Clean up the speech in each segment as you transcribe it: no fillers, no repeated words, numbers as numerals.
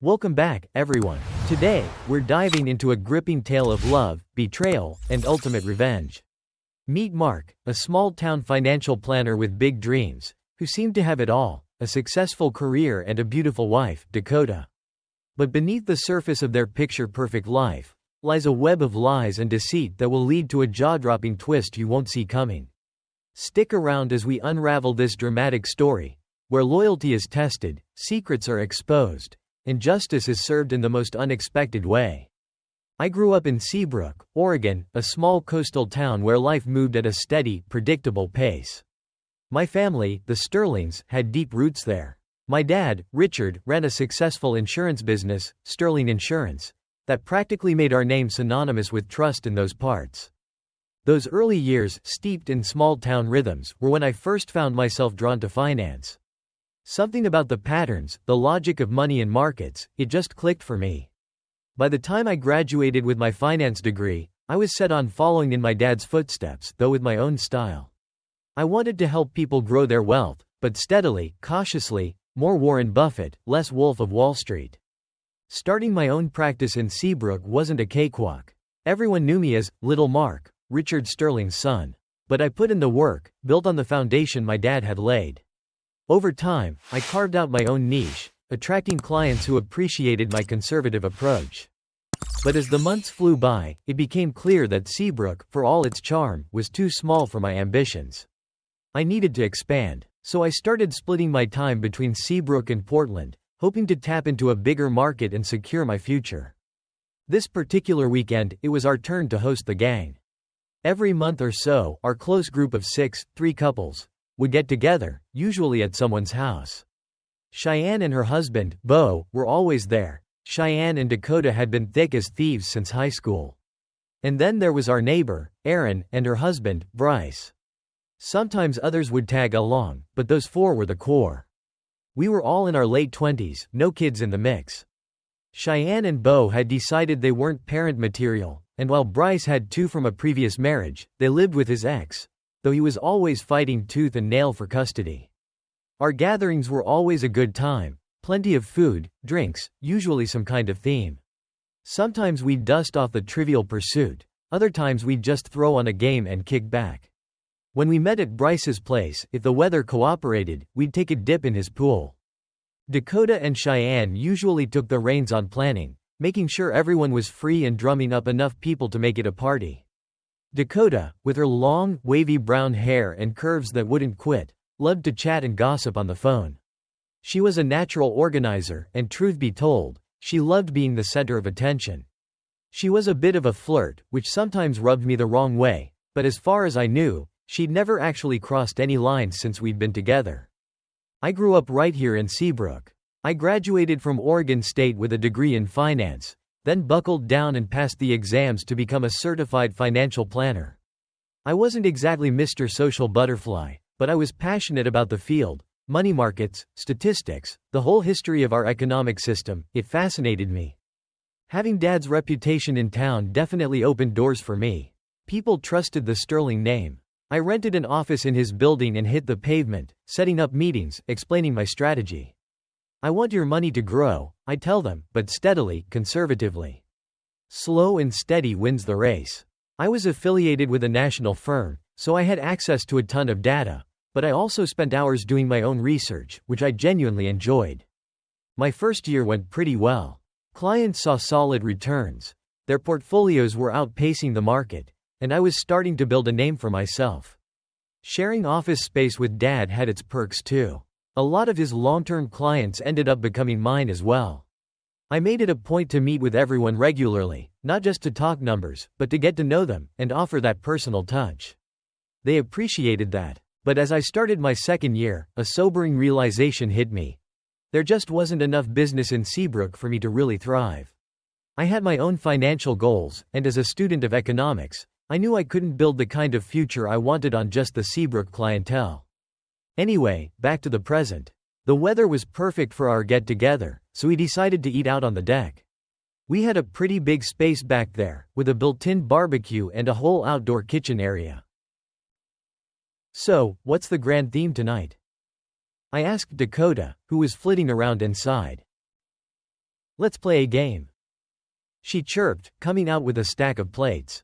Welcome back, everyone. Today, we're diving into a gripping tale of love, betrayal, and ultimate revenge. Meet Mark, a small-town financial planner with big dreams, who seemed to have it all, a successful career and a beautiful wife, Dakota. But beneath the surface of their picture-perfect life, lies a web of lies and deceit that will lead to a jaw-dropping twist you won't see coming. Stick around as we unravel this dramatic story, where loyalty is tested, secrets are exposed, and justice is served in the most unexpected way. I grew up in Seabrook, Oregon, a small coastal town where life moved at a steady, predictable pace. My family, the Sterlings, had deep roots there. My dad, Richard, ran a successful insurance business, Sterling Insurance, that practically made our name synonymous with trust in those parts. Those early years, steeped in small-town rhythms, were when I first found myself drawn to finance. Something about the patterns, the logic of money and markets, it just clicked for me. By the time I graduated with my finance degree, I was set on following in my dad's footsteps, though with my own style. I wanted to help people grow their wealth, but steadily, cautiously, more Warren Buffett, less Wolf of Wall Street. Starting my own practice in Seabrook wasn't a cakewalk. Everyone knew me as Little Mark, Richard Sterling's son. But I put in the work, built on the foundation my dad had laid. Over time, I carved out my own niche, attracting clients who appreciated my conservative approach. But as the months flew by, it became clear that Seabrook, for all its charm, was too small for my ambitions. I needed to expand, so I started splitting my time between Seabrook and Portland, hoping to tap into a bigger market and secure my future. This particular weekend, it was our turn to host the gang. Every month or so, our close group of three couples, would get together, usually at someone's house. Cheyenne and her husband, Beau, were always there. Cheyenne and Dakota had been thick as thieves since high school. And then there was our neighbor, Erin, and her husband, Bryce. Sometimes others would tag along, but those four were the core. We were all in our late 20s, no kids in the mix. Cheyenne and Beau had decided they weren't parent material, and while Bryce had two from a previous marriage, they lived with his ex, though he was always fighting tooth and nail for custody. Our gatherings were always a good time, plenty of food, drinks, usually some kind of theme. Sometimes we'd dust off the Trivial Pursuit, other times we'd just throw on a game and kick back. When we met at Bryce's place, if the weather cooperated, we'd take a dip in his pool. Dakota and Cheyenne usually took the reins on planning, making sure everyone was free and drumming up enough people to make it a party. Dakota, with her long, wavy brown hair and curves that wouldn't quit, loved to chat and gossip on the phone. She was a natural organizer, and truth be told, she loved being the center of attention. She was a bit of a flirt, which sometimes rubbed me the wrong way, but as far as I knew, she'd never actually crossed any lines since we'd been together. I grew up right here in Seabrook. I graduated from Oregon State with a degree in finance, then buckled down and passed the exams to become a certified financial planner. I wasn't exactly Mr. Social Butterfly, but I was passionate about the field, money markets, statistics, the whole history of our economic system. It fascinated me. Having Dad's reputation in town definitely opened doors for me. People trusted the Sterling name. I rented an office in his building and hit the pavement, setting up meetings, explaining my strategy. I want your money to grow, I tell them, but steadily, conservatively. Slow and steady wins the race. I was affiliated with a national firm, so I had access to a ton of data, but I also spent hours doing my own research, which I genuinely enjoyed. My first year went pretty well. Clients saw solid returns. Their portfolios were outpacing the market, and I was starting to build a name for myself. Sharing office space with Dad had its perks too. A lot of his long-term clients ended up becoming mine as well. I made it a point to meet with everyone regularly, not just to talk numbers, but to get to know them, and offer that personal touch. They appreciated that. But as I started my second year, a sobering realization hit me. There just wasn't enough business in Seabrook for me to really thrive. I had my own financial goals, and as a student of economics, I knew I couldn't build the kind of future I wanted on just the Seabrook clientele. Anyway, back to the present. The weather was perfect for our get-together, so we decided to eat out on the deck. We had a pretty big space back there, with a built-in barbecue and a whole outdoor kitchen area. So, what's the grand theme tonight? I asked Dakota, who was flitting around inside. Let's play a game. She chirped, coming out with a stack of plates.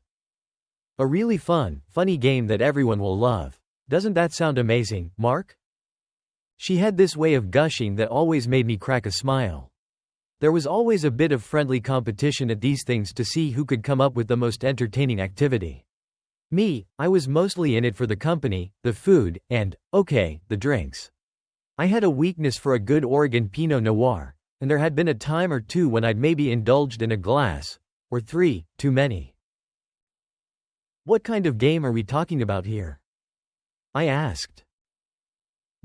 A really fun, funny game that everyone will love. Doesn't that sound amazing, Mark? She had this way of gushing that always made me crack a smile. There was always a bit of friendly competition at these things to see who could come up with the most entertaining activity. Me, I was mostly in it for the company, the food, and, okay, the drinks. I had a weakness for a good Oregon Pinot Noir, and there had been a time or two when I'd maybe indulged in a glass, or three, too many. What kind of game are we talking about here? I asked.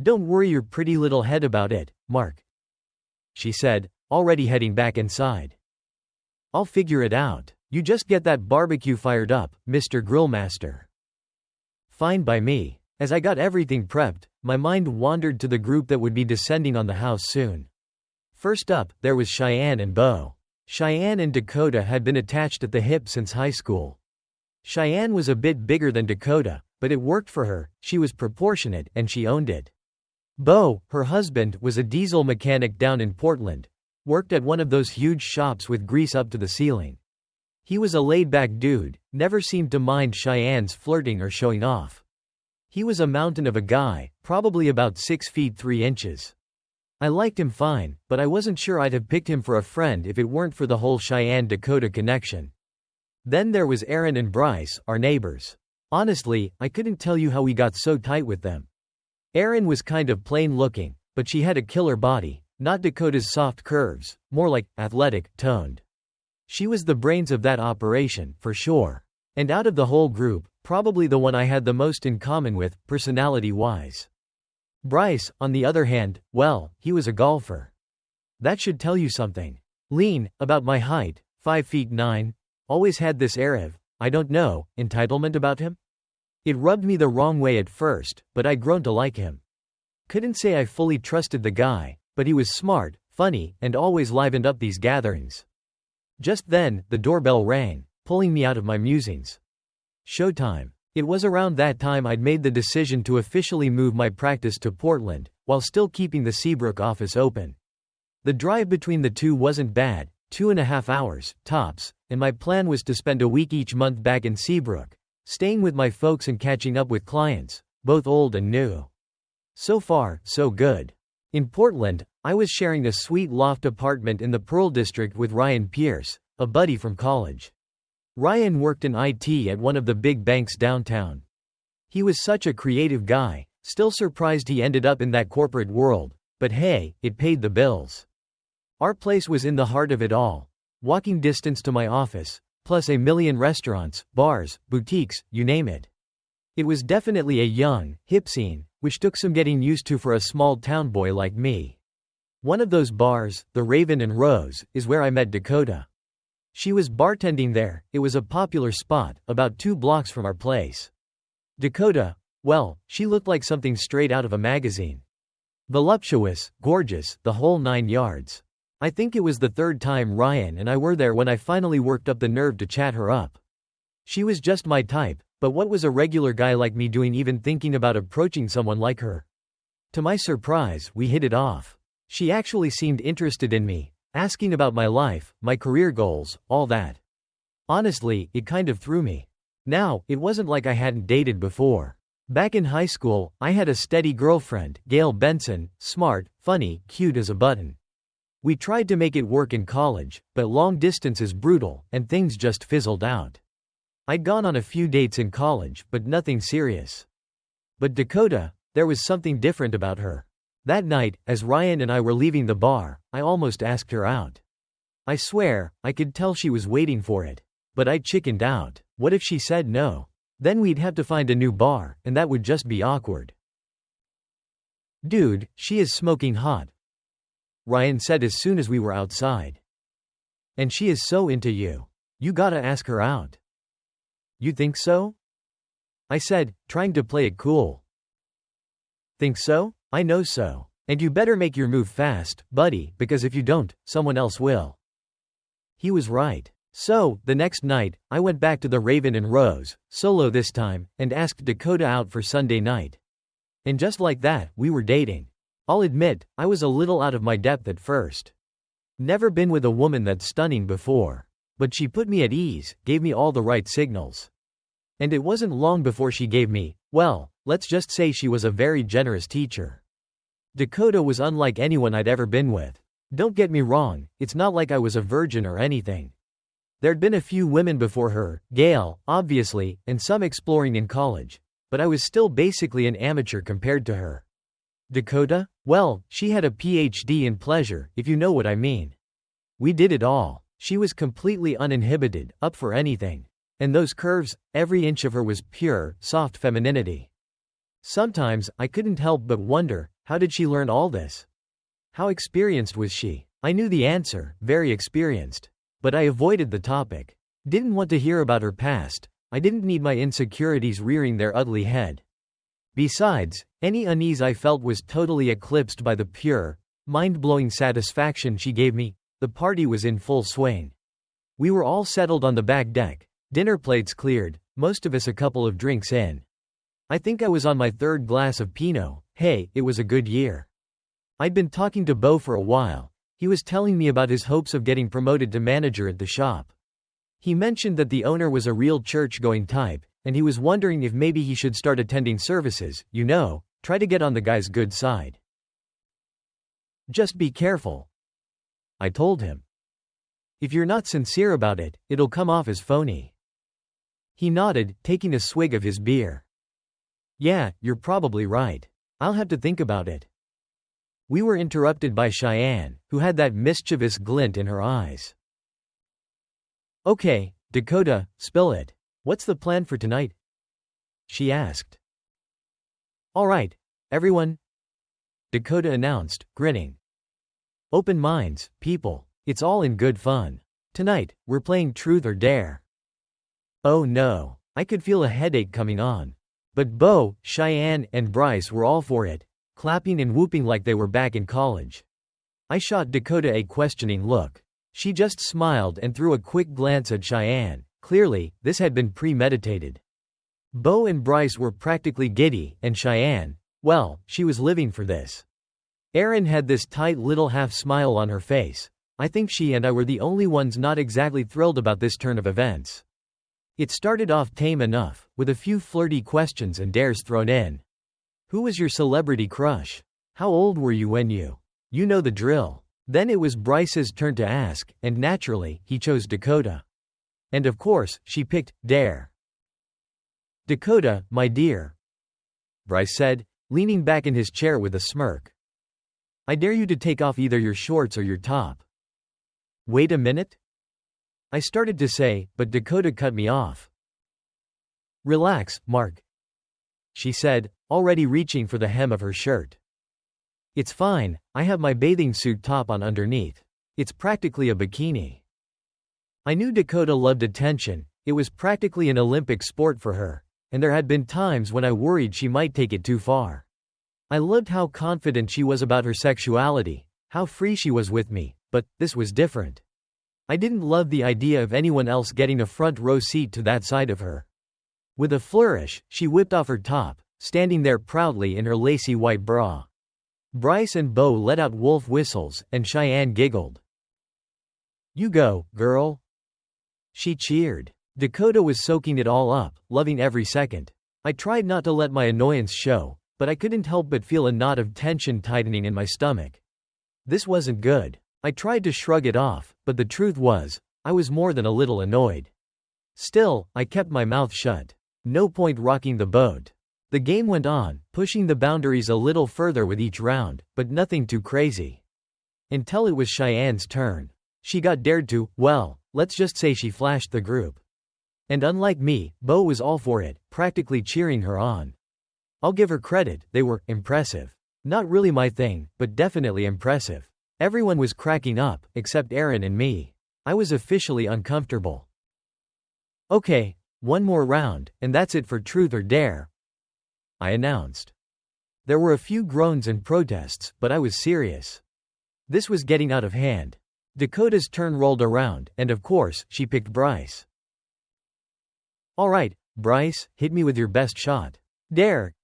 Don't worry your pretty little head about it, Mark, she said, already heading back inside. I'll figure it out. You just get that barbecue fired up, Mr. Grillmaster. Fine by me. As I got everything prepped, my mind wandered to the group that would be descending on the house soon. First up, there was Cheyenne and Bo. Cheyenne and Dakota had been attached at the hip since high school. Cheyenne was a bit bigger than Dakota, but it worked for her, she was proportionate, and she owned it. Bo, her husband, was a diesel mechanic down in Portland, worked at one of those huge shops with grease up to the ceiling. He was a laid-back dude, never seemed to mind Cheyenne's flirting or showing off. He was a mountain of a guy, probably about 6 feet 3 inches. I liked him fine, but I wasn't sure I'd have picked him for a friend if it weren't for the whole Cheyenne-Dakota connection. Then there was Aaron and Bryce, our neighbors. Honestly, I couldn't tell you how we got so tight with them. Aaron was kind of plain-looking, but she had a killer body, not Dakota's soft curves, more like athletic, toned. She was the brains of that operation, for sure. And out of the whole group, probably the one I had the most in common with, personality-wise. Bryce, on the other hand, well, he was a golfer. That should tell you something. Lean, about my height, 5 feet 9, always had this air of, I don't know, entitlement about him? It rubbed me the wrong way at first, but I'd grown to like him. Couldn't say I fully trusted the guy, but he was smart, funny, and always livened up these gatherings. Just then, the doorbell rang, pulling me out of my musings. Showtime. It was around that time I'd made the decision to officially move my practice to Portland, while still keeping the Seabrook office open. The drive between the two wasn't bad, 2.5 hours, tops, and my plan was to spend a week each month back in Seabrook, staying with my folks and catching up with clients, both old and new. So far, so good. In Portland, I was sharing a sweet loft apartment in the Pearl District with Ryan Pierce, a buddy from college. Ryan worked in IT at one of the big banks downtown. He was such a creative guy, still surprised he ended up in that corporate world, but hey, it paid the bills. Our place was in the heart of it all, walking distance to my office, plus a million restaurants, bars, boutiques, you name it. It was definitely a young, hip scene, which took some getting used to for a small town boy like me. One of those bars, the Raven and Rose, is where I met Dakota. She was bartending there. It was a popular spot, about 2 blocks from our place. Dakota, well, she looked like something straight out of a magazine. Voluptuous, gorgeous, the whole 9 yards. I think it was the 3rd time Ryan and I were there when I finally worked up the nerve to chat her up. She was just my type, but what was a regular guy like me doing even thinking about approaching someone like her? To my surprise, we hit it off. She actually seemed interested in me, asking about my life, my career goals, all that. Honestly, it kind of threw me. Now, it wasn't like I hadn't dated before. Back in high school, I had a steady girlfriend, Gail Benson, smart, funny, cute as a button. We tried to make it work in college, but long distance is brutal, and things just fizzled out. I'd gone on a few dates in college, but nothing serious. But Dakota, there was something different about her. That night, as Ryan and I were leaving the bar, I almost asked her out. I swear, I could tell she was waiting for it. But I chickened out. What if she said no? Then we'd have to find a new bar, and that would just be awkward. Dude, she is smoking hot, Ryan said as soon as we were outside. And she is so into you. You gotta ask her out. You think so? I said, trying to play it cool. Think so? I know so. And you better make your move fast, buddy, because if you don't, someone else will. He was right. So, the next night, I went back to the Raven and Rose, solo this time, and asked Dakota out for Sunday night. And just like that, we were dating. I'll admit, I was a little out of my depth at first. Never been with a woman that stunning before. But she put me at ease, gave me all the right signals. And it wasn't long before she gave me, well, let's just say she was a very generous teacher. Dakota was unlike anyone I'd ever been with. Don't get me wrong, it's not like I was a virgin or anything. There'd been a few women before her, Gail, obviously, and some exploring in college. But I was still basically an amateur compared to her. Dakota? Well, she had a PhD in pleasure, if you know what I mean. We did it all. She was completely uninhibited, up for anything. And those curves, every inch of her was pure, soft femininity. Sometimes, I couldn't help but wonder, how did she learn all this? How experienced was she? I knew the answer, very experienced. But I avoided the topic. Didn't want to hear about her past. I didn't need my insecurities rearing their ugly head. Besides, any unease I felt was totally eclipsed by the pure, mind-blowing satisfaction she gave me. The party was in full swing. We were all settled on the back deck, dinner plates cleared, most of us a couple of drinks in. I think I was on my third glass of Pinot. Hey, it was a good year. I'd been talking to Beau for a while. He was telling me about his hopes of getting promoted to manager at the shop. He mentioned that the owner was a real church-going type, and he was wondering if maybe he should start attending services, try to get on the guy's good side. Just be careful, I told him. If you're not sincere about it, it'll come off as phony. He nodded, taking a swig of his beer. Yeah, you're probably right. I'll have to think about it. We were interrupted by Cheyenne, who had that mischievous glint in her eyes. Okay, Dakota, spill it. What's the plan for tonight? She asked. All right, everyone, Dakota announced, grinning. Open minds, people. It's all in good fun. Tonight, we're playing Truth or Dare. Oh no, I could feel a headache coming on. But Beau, Cheyenne, and Bryce were all for it, clapping and whooping like they were back in college. I shot Dakota a questioning look. She just smiled and threw a quick glance at Cheyenne. Clearly, this had been premeditated. Beau and Bryce were practically giddy, and Cheyenne, well, she was living for this. Erin had this tight little half-smile on her face. I think she and I were the only ones not exactly thrilled about this turn of events. It started off tame enough, with a few flirty questions and dares thrown in. Who was your celebrity crush? How old were you when you know the drill. Then it was Bryce's turn to ask, and naturally, he chose Dakota. And of course, she picked Dare. Dakota, my dear, Bryce said, leaning back in his chair with a smirk. I dare you to take off either your shorts or your top. Wait a minute? I started to say, but Dakota cut me off. Relax, Mark, she said, already reaching for the hem of her shirt. It's fine, I have my bathing suit top on underneath. It's practically a bikini. I knew Dakota loved attention, it was practically an Olympic sport for her, and there had been times when I worried she might take it too far. I loved how confident she was about her sexuality, how free she was with me, but this was different. I didn't love the idea of anyone else getting a front row seat to that side of her. With a flourish, she whipped off her top, standing there proudly in her lacy white bra. Bryce and Beau let out wolf whistles, and Cheyenne giggled. You go, girl. She cheered. Dakota was soaking it all up, loving every second. I tried not to let my annoyance show, but I couldn't help but feel a knot of tension tightening in my stomach. This wasn't good. I tried to shrug it off, but the truth was, I was more than a little annoyed. Still, I kept my mouth shut. No point rocking the boat. The game went on, pushing the boundaries a little further with each round, but nothing too crazy. Until it was Cheyenne's turn. She got dared to, well, let's just say she flashed the group. And unlike me, Beau was all for it, practically cheering her on. I'll give her credit, they were impressive. Not really my thing, but definitely impressive. Everyone was cracking up, except Erin and me. I was officially uncomfortable. Okay, one more round, and that's it for Truth or Dare, I announced. There were a few groans and protests, but I was serious. This was getting out of hand. Dakota's turn rolled around, and of course, she picked Bryce. All right, Bryce, hit me with your best shot. Dare,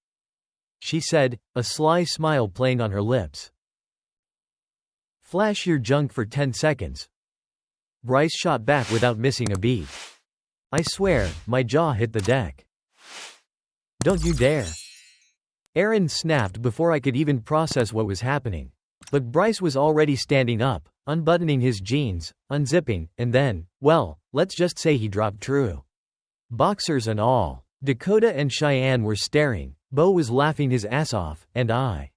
she said, a sly smile playing on her lips. Flash your junk for 10 seconds. Bryce shot back without missing a beat. I swear, my jaw hit the deck. Don't you dare. Erin snapped before I could even process what was happening. But Bryce was already standing up, unbuttoning his jeans, unzipping, and then, well, let's just say he dropped true. Boxers and all. Dakota and Cheyenne were staring, Bo was laughing his ass off, and I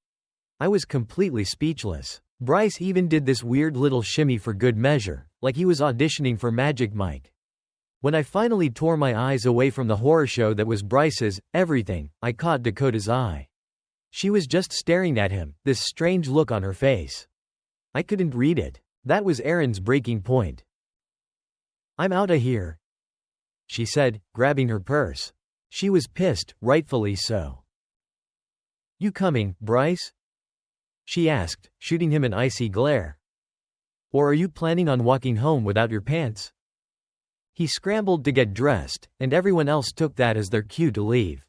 was completely speechless. Bryce even did this weird little shimmy for good measure, like he was auditioning for Magic Mike. When I finally tore my eyes away from the horror show that was Bryce's everything, I caught Dakota's eye. She was just staring at him, this strange look on her face. I couldn't read it. That was Erin's breaking point. "I'm outta here," she said, grabbing her purse. She was pissed, rightfully so. "You coming, Bryce?" she asked, shooting him an icy glare. "Or are you planning on walking home without your pants?" He scrambled to get dressed, and everyone else took that as their cue to leave.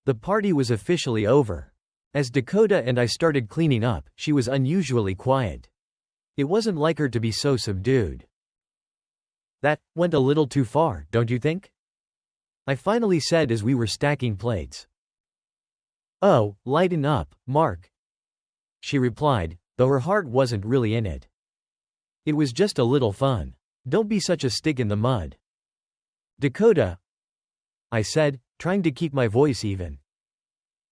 The party was officially over. As Dakota and I started cleaning up, she was unusually quiet. It wasn't like her to be so subdued. "That went a little too far, don't you think?" I finally said as we were stacking plates. "Oh, lighten up, Mark," she replied, though her heart wasn't really in it. "It was just a little fun. Don't be such a stick in the mud." "Dakota," I said, trying to keep my voice even.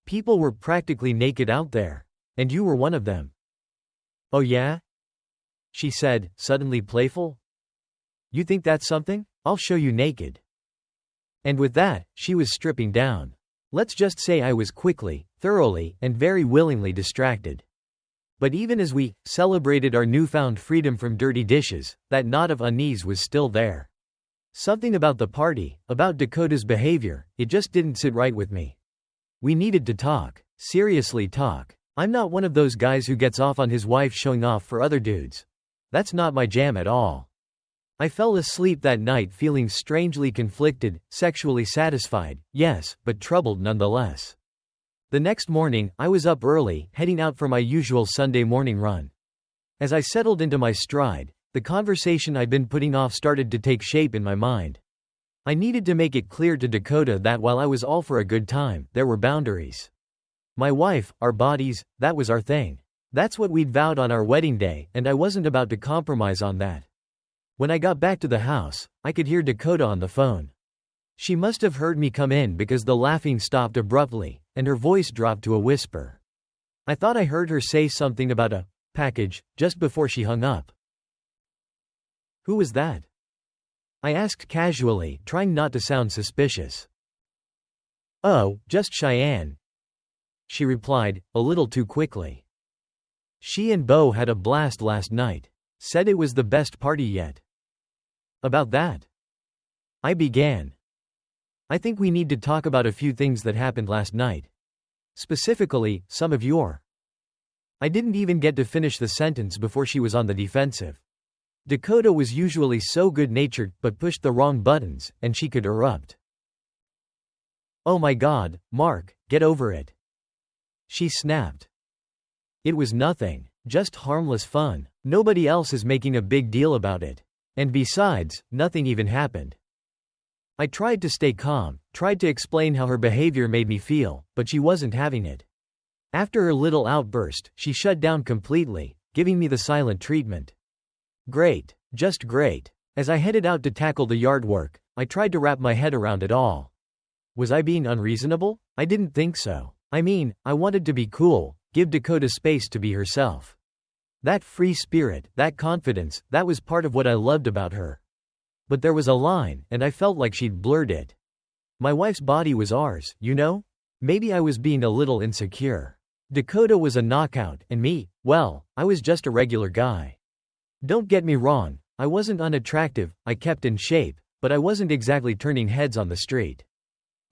"People were practically naked out there. And you were one of them." "Oh yeah?" she said, suddenly playful. "You think that's something? I'll show you naked." And with that, she was stripping down. Let's just say I was quickly, thoroughly, and very willingly distracted. But even as we celebrated our newfound freedom from dirty dishes, that knot of unease was still there. Something about the party, about Dakota's behavior, it just didn't sit right with me. We needed to talk. Seriously talk. I'm not one of those guys who gets off on his wife showing off for other dudes. That's not my jam at all. I fell asleep that night feeling strangely conflicted, sexually satisfied, yes, but troubled nonetheless. The next morning, I was up early, heading out for my usual Sunday morning run. As I settled into my stride, the conversation I'd been putting off started to take shape in my mind. I needed to make it clear to Dakota that while I was all for a good time, there were boundaries. My wife, our bodies, that was our thing. That's what we'd vowed on our wedding day, and I wasn't about to compromise on that. When I got back to the house, I could hear Dakota on the phone. She must have heard me come in because the laughing stopped abruptly, and her voice dropped to a whisper. I thought I heard her say something about a package just before she hung up. "Who was that?" I asked casually, trying not to sound suspicious. "Oh, just Cheyenne," she replied, a little too quickly. "She and Bo had a blast last night. Said it was the best party yet." "About that?" I began. "I think we need to talk about a few things that happened last night. Specifically, some of your—" I didn't even get to finish the sentence before she was on the defensive. Dakota was usually so good-natured, but pushed the wrong buttons, and she could erupt. "Oh my God, Mark, get over it," she snapped. "It was nothing. Just harmless fun. Nobody else is making a big deal about it. And besides, nothing even happened." I tried to stay calm, tried to explain how her behavior made me feel, but she wasn't having it. After her little outburst, she shut down completely, giving me the silent treatment. Great. Just great. As I headed out to tackle the yard work, I tried to wrap my head around it all. Was I being unreasonable? I didn't think so. I mean, I wanted to be cool, give Dakota space to be herself. That free spirit, that confidence, that was part of what I loved about her. But there was a line, and I felt like she'd blurred it. My wife's body was ours, you know? Maybe I was being a little insecure. Dakota was a knockout, and me, well, I was just a regular guy. Don't get me wrong, I wasn't unattractive, I kept in shape, but I wasn't exactly turning heads on the street.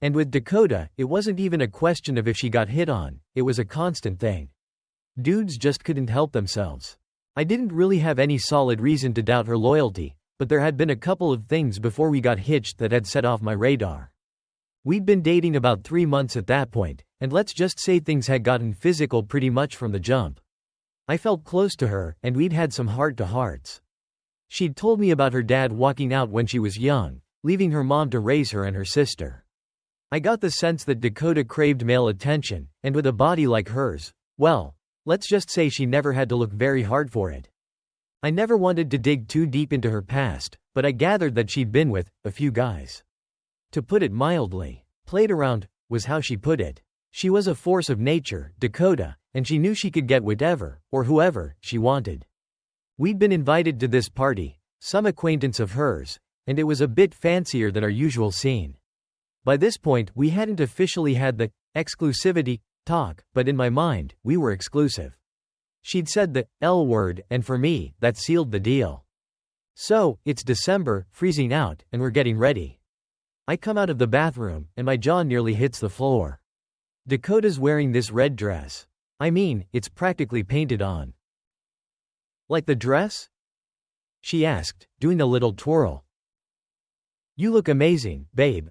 And with Dakota, it wasn't even a question of if she got hit on, it was a constant thing. Dudes just couldn't help themselves. I didn't really have any solid reason to doubt her loyalty, but there had been a couple of things before we got hitched that had set off my radar. We'd been dating about 3 months at that point, and let's just say things had gotten physical pretty much from the jump. I felt close to her, and we'd had some heart-to-hearts. She'd told me about her dad walking out when she was young, leaving her mom to raise her and her sister. I got the sense that Dakota craved male attention, and with a body like hers, well, let's just say she never had to look very hard for it. I never wanted to dig too deep into her past, but I gathered that she'd been with a few guys. To put it mildly, played around, was how she put it. She was a force of nature, Dakota, and she knew she could get whatever, or whoever, she wanted. We'd been invited to this party, some acquaintance of hers, and it was a bit fancier than our usual scene. By this point, we hadn't officially had the exclusivity talk, but in my mind, we were exclusive. She'd said the L word, and for me, that sealed the deal. So, it's December, freezing out, and we're getting ready. I come out of the bathroom, and my jaw nearly hits the floor. Dakota's wearing this red dress. I mean, it's practically painted on. Like the dress? She asked, doing a little twirl. You look amazing, babe,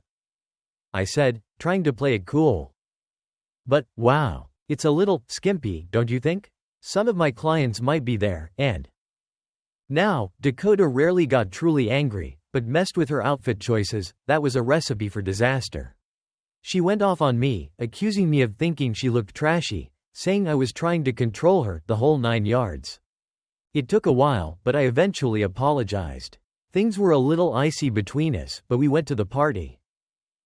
I said, trying to play it cool. But, wow, it's a little skimpy, don't you think? Some of my clients might be there, and... Now, Dakota rarely got truly angry, but messed with her outfit choices. That was a recipe for disaster. She went off on me, accusing me of thinking she looked trashy, saying I was trying to control her, the whole 9 yards. It took a while, but I eventually apologized. Things were a little icy between us, but we went to the party.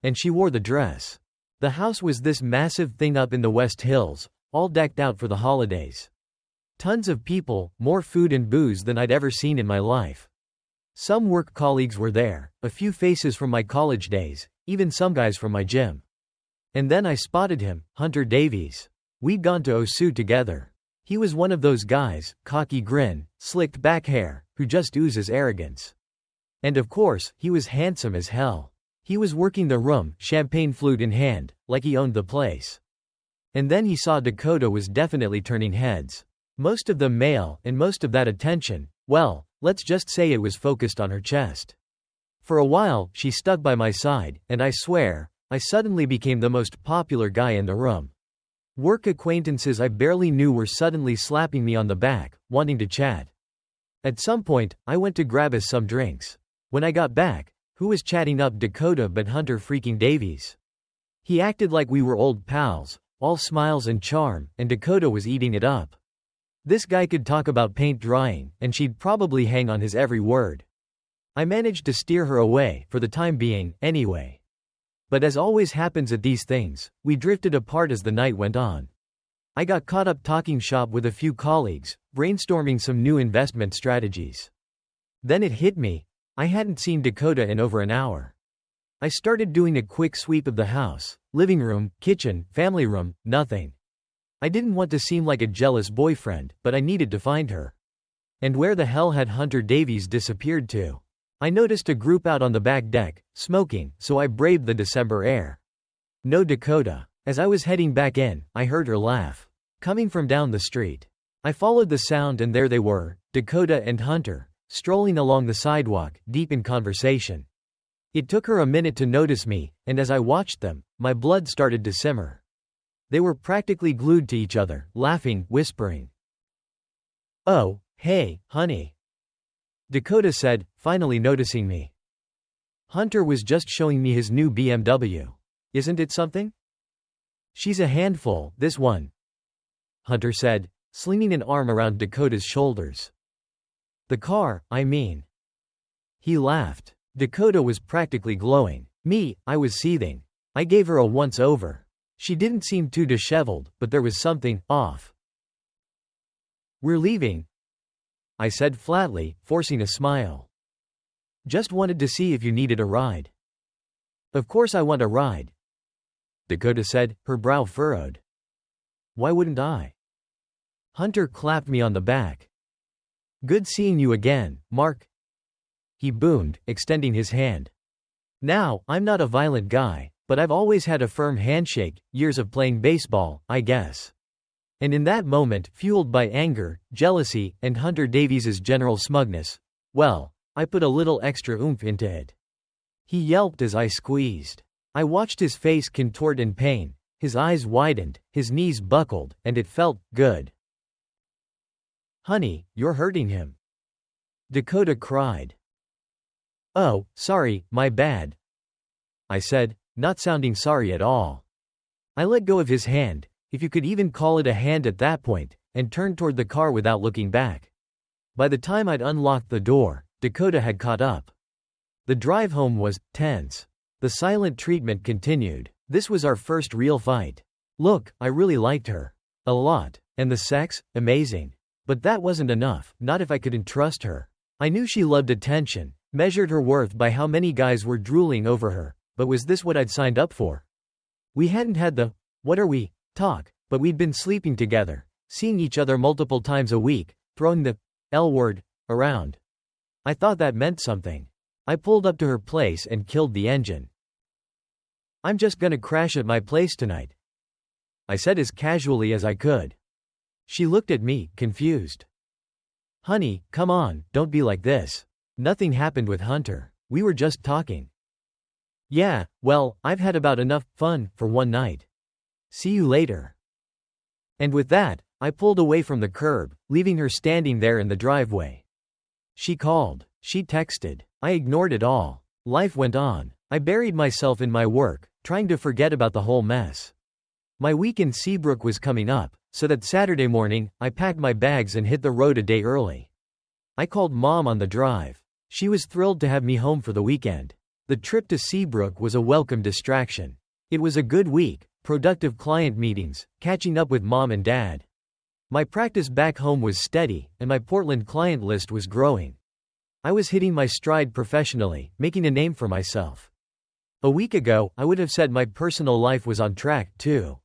And she wore the dress. The house was this massive thing up in the West Hills, all decked out for the holidays. Tons of people, more food and booze than I'd ever seen in my life. Some work colleagues were there, a few faces from my college days, even some guys from my gym. And then I spotted him, Hunter Davies. We'd gone to OSU together. He was one of those guys, cocky grin, slicked back hair, who just oozes arrogance. And of course, he was handsome as hell. He was working the room, champagne flute in hand, like he owned the place. And then he saw Dakota was definitely turning heads. Most of them male, and most of that attention, well, let's just say it was focused on her chest. For a while, she stuck by my side, and I swear, I suddenly became the most popular guy in the room. Work acquaintances I barely knew were suddenly slapping me on the back, wanting to chat. At some point, I went to grab us some drinks. When I got back, who was chatting up Dakota but Hunter freaking Davies? He acted like we were old pals, all smiles and charm, and Dakota was eating it up. This guy could talk about paint drying, and she'd probably hang on his every word. I managed to steer her away, for the time being, anyway. But as always happens at these things, we drifted apart as the night went on. I got caught up talking shop with a few colleagues, brainstorming some new investment strategies. Then it hit me. I hadn't seen Dakota in over an hour. I started doing a quick sweep of the house, living room, kitchen, family room, nothing. I didn't want to seem like a jealous boyfriend, but I needed to find her. And where the hell had Hunter Davies disappeared to? I noticed a group out on the back deck, smoking, so I braved the December air. No Dakota. As I was heading back in, I heard her laugh. Coming from down the street. I followed the sound and there they were, Dakota and Hunter, strolling along the sidewalk, deep in conversation. It took her a minute to notice me, and as I watched them, my blood started to simmer. They were practically glued to each other, laughing, whispering. "Oh, hey, honey," Dakota said, finally noticing me. Hunter was just showing me his new BMW. "Isn't it something?" "She's a handful, this one," Hunter said, slinging an arm around Dakota's shoulders. "The car, I mean." He laughed. Dakota was practically glowing. Me, I was seething. I gave her a once-over. She didn't seem too disheveled, but there was something off. "We're leaving," I said flatly, forcing a smile. "Just wanted to see if you needed a ride." "Of course I want a ride," Dakota said, her brow furrowed. "Why wouldn't I?" Hunter clapped me on the back. "Good seeing you again, Mark," he boomed, extending his hand. Now, I'm not a violent guy, but I've always had a firm handshake, years of playing baseball, I guess. And in that moment, fueled by anger, jealousy, and Hunter Davies's general smugness, well, I put a little extra oomph into it. He yelped as I squeezed. I watched his face contort in pain, his eyes widened, his knees buckled, and it felt good. Honey, you're hurting him. Dakota cried. Oh, sorry, my bad, I said, not sounding sorry at all. I let go of his hand, if you could even call it a hand at that point, and turned toward the car without looking back. By the time I'd unlocked the door, Dakota had caught up. The drive home was tense. The silent treatment continued. This was our first real fight. Look, I really liked her. A lot. And the sex? Amazing. But that wasn't enough, not if I couldn't trust her. I knew she loved attention, measured her worth by how many guys were drooling over her, but was this what I'd signed up for? We hadn't had the, what are we, talk, but we'd been sleeping together, seeing each other multiple times a week, throwing the L word around. I thought that meant something. I pulled up to her place and killed the engine. I'm just gonna crash at my place tonight, I said as casually as I could. She looked at me, confused. Honey, come on, don't be like this. Nothing happened with Hunter. We were just talking. Yeah, well, I've had about enough fun for one night. See you later. And with that, I pulled away from the curb, leaving her standing there in the driveway. She called. She texted. I ignored it all. Life went on. I buried myself in my work, trying to forget about the whole mess. My week in Seabrook was coming up, so that Saturday morning, I packed my bags and hit the road a day early. I called Mom on the drive. She was thrilled to have me home for the weekend. The trip to Seabrook was a welcome distraction. It was a good week, productive client meetings, catching up with Mom and Dad. My practice back home was steady, and my Portland client list was growing. I was hitting my stride professionally, making a name for myself. A week ago, I would have said my personal life was on track, too.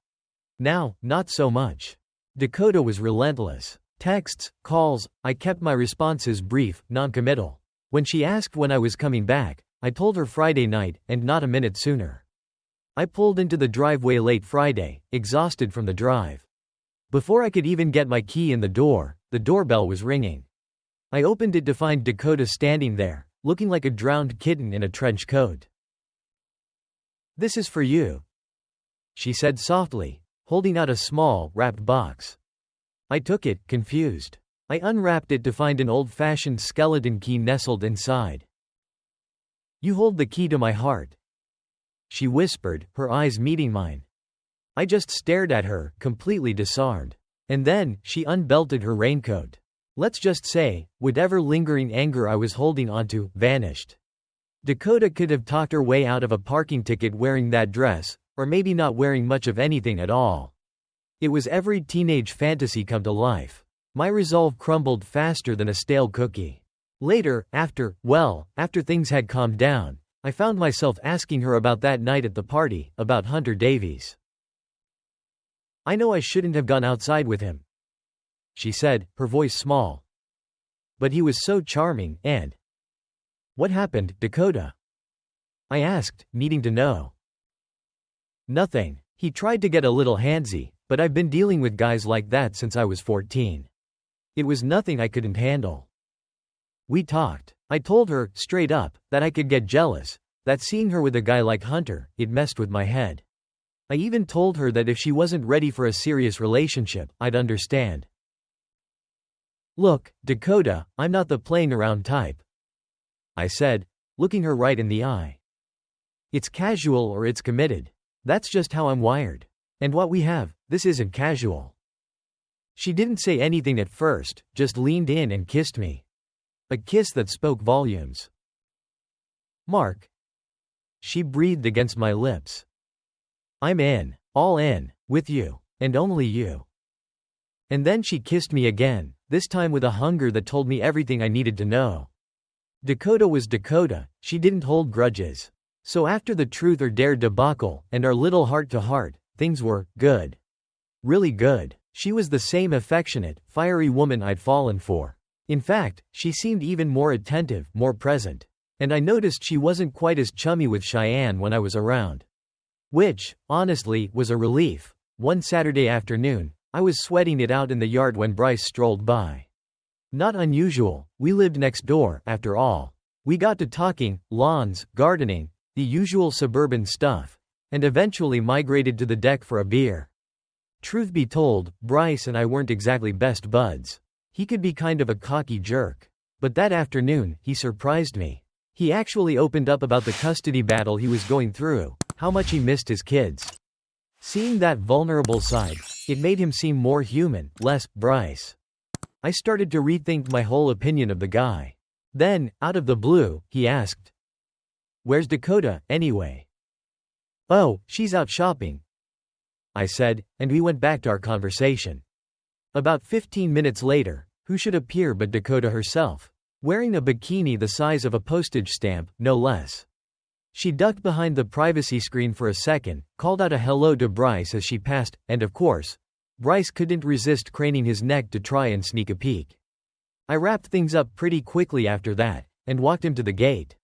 Now, not so much. Dakota was relentless. Texts, calls, I kept my responses brief, non-committal. When she asked when I was coming back, I told her Friday night, and not a minute sooner. I pulled into the driveway late Friday, exhausted from the drive. Before I could even get my key in the doorbell was ringing. I opened it to find Dakota standing there, looking like a drowned kitten in a trench coat. This is for you, she said softly, holding out a small, wrapped box. I took it, confused. I unwrapped it to find an old-fashioned skeleton key nestled inside. You hold the key to my heart, she whispered, her eyes meeting mine. I just stared at her, completely disarmed. And then, she unbelted her raincoat. Let's just say, whatever lingering anger I was holding onto, vanished. Dakota could have talked her way out of a parking ticket wearing that dress, or maybe not wearing much of anything at all. It was every teenage fantasy come to life. My resolve crumbled faster than a stale cookie. Later, after things had calmed down, I found myself asking her about that night at the party, about Hunter Davies. I know I shouldn't have gone outside with him, she said, her voice small. But he was so charming, and… What happened, Dakota? I asked, needing to know. Nothing. He tried to get a little handsy, but I've been dealing with guys like that since I was 14. It was nothing I couldn't handle. We talked. I told her, straight up, that I could get jealous, that seeing her with a guy like Hunter, it messed with my head. I even told her that if she wasn't ready for a serious relationship, I'd understand. Look, Dakota, I'm not the playing around type, I said, looking her right in the eye. It's casual or it's committed. That's just how I'm wired. And what we have, this isn't casual. She didn't say anything at first, just leaned in and kissed me. A kiss that spoke volumes. Mark. She breathed against my lips. I'm in, all in, with you, and only you. And then she kissed me again, this time with a hunger that told me everything I needed to know. Dakota was Dakota, she didn't hold grudges. So after the truth or dare debacle, and our little heart-to-heart, things were good. Really good. She was the same affectionate, fiery woman I'd fallen for. In fact, she seemed even more attentive, more present. And I noticed she wasn't quite as chummy with Cheyenne when I was around. Which, honestly, was a relief. One Saturday afternoon, I was sweating it out in the yard when Bryce strolled by. Not unusual, we lived next door, after all. We got to talking, lawns, gardening, the usual suburban stuff, and eventually migrated to the deck for a beer. Truth be told, Bryce and I weren't exactly best buds. He could be kind of a cocky jerk. But that afternoon, he surprised me. He actually opened up about the custody battle he was going through, how much he missed his kids. Seeing that vulnerable side, it made him seem more human, less Bryce. I started to rethink my whole opinion of the guy. Then, out of the blue, he asked, "Where's Dakota, anyway?" "Oh, she's out shopping," I said, and we went back to our conversation. About 15 minutes later, who should appear but Dakota herself, wearing a bikini the size of a postage stamp, no less. She ducked behind the privacy screen for a second, called out a hello to Bryce as she passed, and of course, Bryce couldn't resist craning his neck to try and sneak a peek. I wrapped things up pretty quickly after that, and walked him to the gate.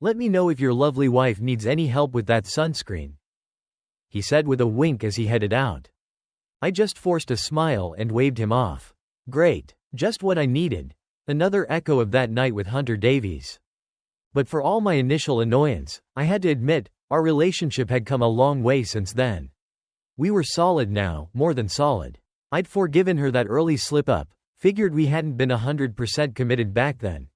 "Let me know if your lovely wife needs any help with that sunscreen," he said with a wink as he headed out. I just forced a smile and waved him off. Great. Just what I needed. Another echo of that night with Hunter Davies. But for all my initial annoyance, I had to admit, our relationship had come a long way since then. We were solid now, more than solid. I'd forgiven her that early slip-up, figured we hadn't been 100% committed back then.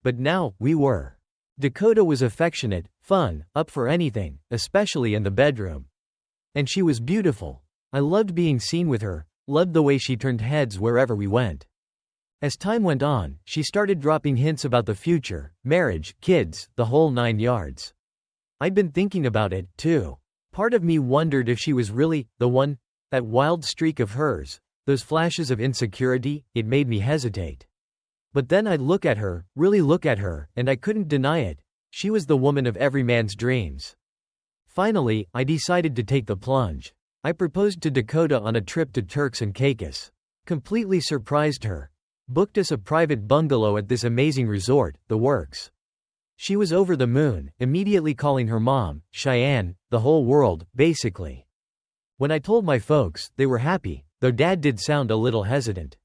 But now, we were. Dakota was affectionate, fun, up for anything, especially in the bedroom. And she was beautiful. I loved being seen with her, loved the way she turned heads wherever we went. As time went on, she started dropping hints about the future, marriage, kids, the whole 9 yards. I'd been thinking about it, too. Part of me wondered if she was really the one. That wild streak of hers, those flashes of insecurity, it made me hesitate. But then I'd look at her, really look at her, and I couldn't deny it. She was the woman of every man's dreams. Finally, I decided to take the plunge. I proposed to Dakota on a trip to Turks and Caicos. Completely surprised her. Booked us a private bungalow at this amazing resort, the works. She was over the moon, immediately calling her mom, Cheyenne, the whole world, basically. When I told my folks, they were happy, though Dad did sound a little hesitant.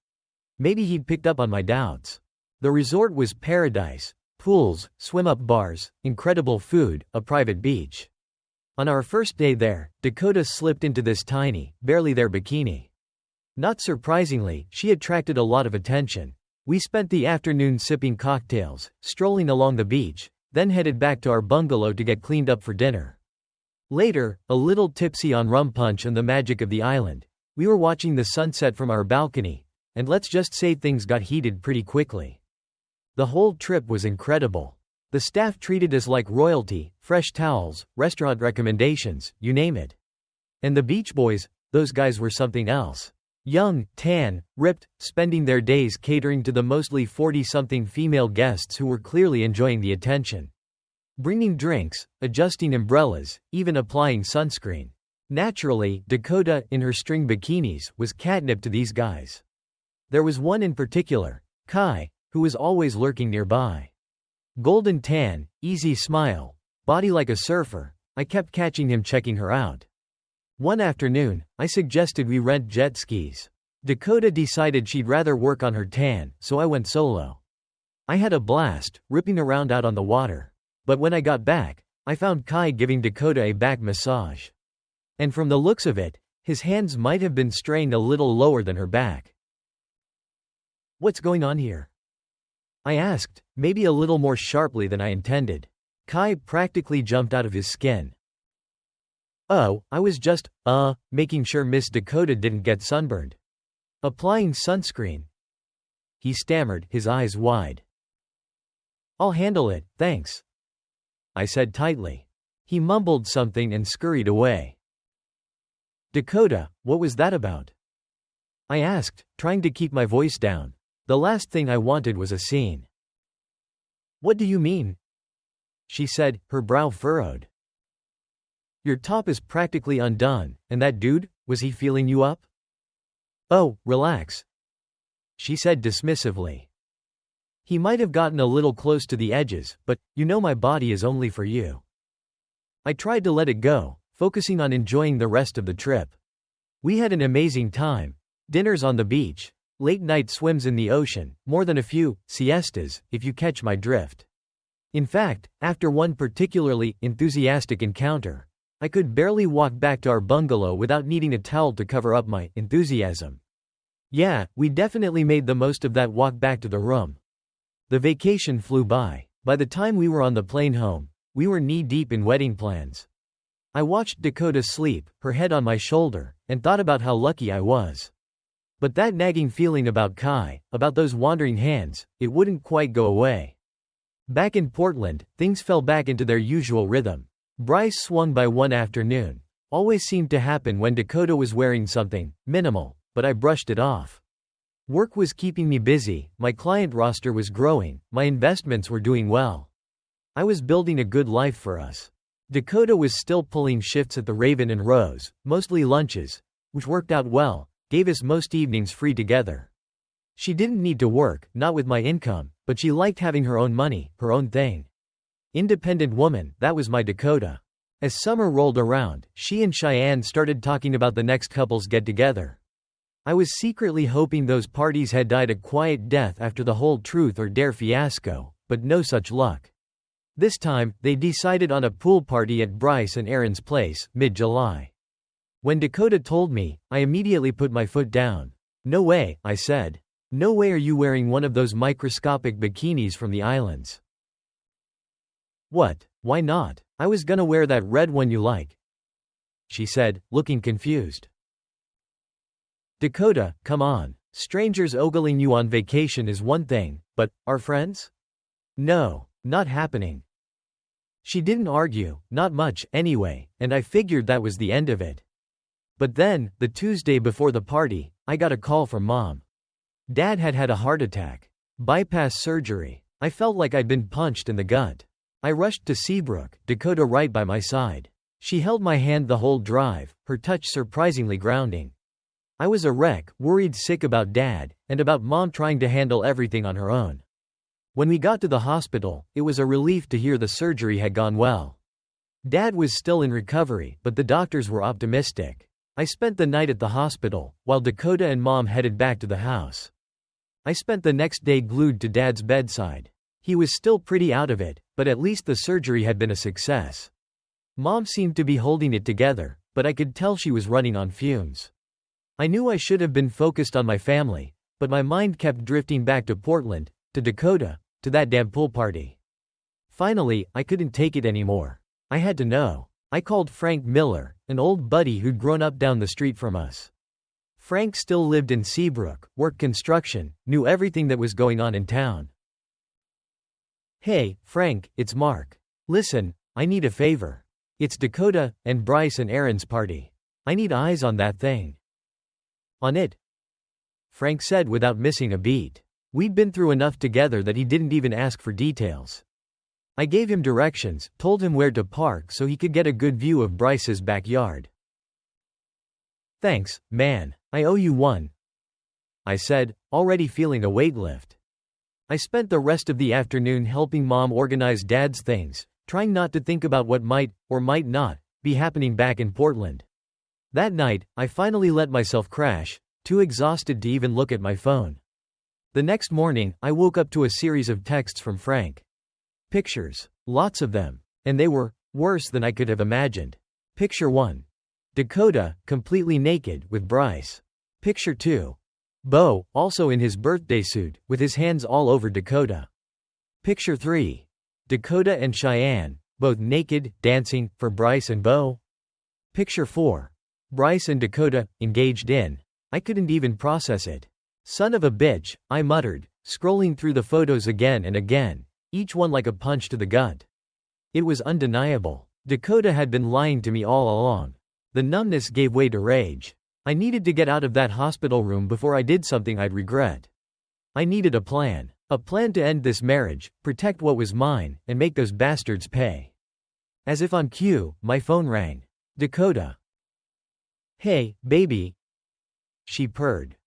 Maybe he'd picked up on my doubts. The resort was paradise. Pools, swim-up bars, incredible food, a private beach. On our first day there, Dakota slipped into this tiny, barely there bikini. Not surprisingly, she attracted a lot of attention. We spent the afternoon sipping cocktails, strolling along the beach, then headed back to our bungalow to get cleaned up for dinner. Later, a little tipsy on rum punch and the magic of the island, we were watching the sunset from our balcony, and let's just say things got heated pretty quickly. The whole trip was incredible. The staff treated us like royalty, fresh towels, restaurant recommendations, you name it. And the Beach Boys, those guys were something else. Young, tan, ripped, spending their days catering to the mostly 40-something female guests who were clearly enjoying the attention. Bringing drinks, adjusting umbrellas, even applying sunscreen. Naturally, Dakota, in her string bikinis, was catnip to these guys. There was one in particular, Kai, who was always lurking nearby. Golden tan, easy smile, body like a surfer, I kept catching him checking her out. One afternoon, I suggested we rent jet skis. Dakota decided she'd rather work on her tan, so I went solo. I had a blast, ripping around out on the water. But when I got back, I found Kai giving Dakota a back massage. And from the looks of it, his hands might have been strained a little lower than her back. "What's going on here?" I asked, maybe a little more sharply than I intended. Kai practically jumped out of his skin. "Oh, I was just, making sure Miss Dakota didn't get sunburned. Applying sunscreen," he stammered, his eyes wide. "I'll handle it, thanks," I said tightly. He mumbled something and scurried away. "Dakota, what was that about?" I asked, trying to keep my voice down. The last thing I wanted was a scene. "What do you mean?" she said, her brow furrowed. "Your top is practically undone, and that dude, was he feeling you up?" "Oh, relax," she said dismissively. "He might have gotten a little close to the edges, but, you know my body is only for you." I tried to let it go, focusing on enjoying the rest of the trip. We had an amazing time. Dinners on the beach, late-night swims in the ocean, more than a few siestas, if you catch my drift. In fact, after one particularly enthusiastic encounter, I could barely walk back to our bungalow without needing a towel to cover up my enthusiasm. Yeah, we definitely made the most of that walk back to the room. The vacation flew by. By the time we were on the plane home, we were knee-deep in wedding plans. I watched Dakota sleep, her head on my shoulder, and thought about how lucky I was. But that nagging feeling about Kai, about those wandering hands, it wouldn't quite go away. Back in Portland, things fell back into their usual rhythm. Bryce swung by one afternoon. Always seemed to happen when Dakota was wearing something minimal, but I brushed it off. Work was keeping me busy, my client roster was growing, my investments were doing well. I was building a good life for us. Dakota was still pulling shifts at the Raven and Rose, mostly lunches, which worked out well, gave us most evenings free together. She didn't need to work, not with my income, but she liked having her own money, her own thing. Independent woman, that was my Dakota. As summer rolled around, she and Cheyenne started talking about the next couple's get-together. I was secretly hoping those parties had died a quiet death after the whole Truth or Dare fiasco, but no such luck. This time, they decided on a pool party at Bryce and Aaron's place, mid-July. When Dakota told me, I immediately put my foot down. No way, I said. No way are you wearing one of those microscopic bikinis from the islands. What? Why not? I was gonna wear that red one you like, she said, looking confused. Dakota, come on. Strangers ogling you on vacation is one thing, but, our friends? No. Not happening. She didn't argue, not much, anyway, and I figured that was the end of it. But then, the Tuesday before the party, I got a call from Mom. Dad had had a heart attack. Bypass surgery. I felt like I'd been punched in the gut. I rushed to Seabrook, Dakota right by my side. She held my hand the whole drive, her touch surprisingly grounding. I was a wreck, worried sick about Dad, and about Mom trying to handle everything on her own. When we got to the hospital, it was a relief to hear the surgery had gone well. Dad was still in recovery, but the doctors were optimistic. I spent the night at the hospital, while Dakota and Mom headed back to the house. I spent the next day glued to Dad's bedside. He was still pretty out of it, but at least the surgery had been a success. Mom seemed to be holding it together, but I could tell she was running on fumes. I knew I should have been focused on my family, but my mind kept drifting back to Portland, to Dakota, to that damn pool party. Finally, I couldn't take it anymore. I had to know. I called Frank Miller, an old buddy who'd grown up down the street from us. Frank still lived in Seabrook, worked construction, knew everything that was going on in town. Hey, Frank, it's Mark. Listen, I need a favor. It's Dakota and Bryce and Aaron's party. I need eyes on that thing. On it? Frank said without missing a beat. We'd been through enough together that he didn't even ask for details. I gave him directions, told him where to park so he could get a good view of Bryce's backyard. Thanks, man. I owe you one, I said, already feeling a weight lift. I spent the rest of the afternoon helping Mom organize Dad's things, trying not to think about what might, or might not, be happening back in Portland. That night, I finally let myself crash, too exhausted to even look at my phone. The next morning, I woke up to a series of texts from Frank. Pictures. Lots of them. And they were worse than I could have imagined. Picture 1. Dakota, completely naked, with Bryce. Picture 2. Bo, also in his birthday suit, with his hands all over Dakota. Picture 3. Dakota and Cheyenne, both naked, dancing, for Bryce and Bo. Picture 4. Bryce and Dakota, engaged in. I couldn't even process it. Son of a bitch, I muttered, scrolling through the photos again and again, each one like a punch to the gut. It was undeniable. Dakota had been lying to me all along. The numbness gave way to rage. I needed to get out of that hospital room before I did something I'd regret. I needed a plan. A plan to end this marriage, protect what was mine, and make those bastards pay. As if on cue, my phone rang. Dakota. Hey, baby. She purred.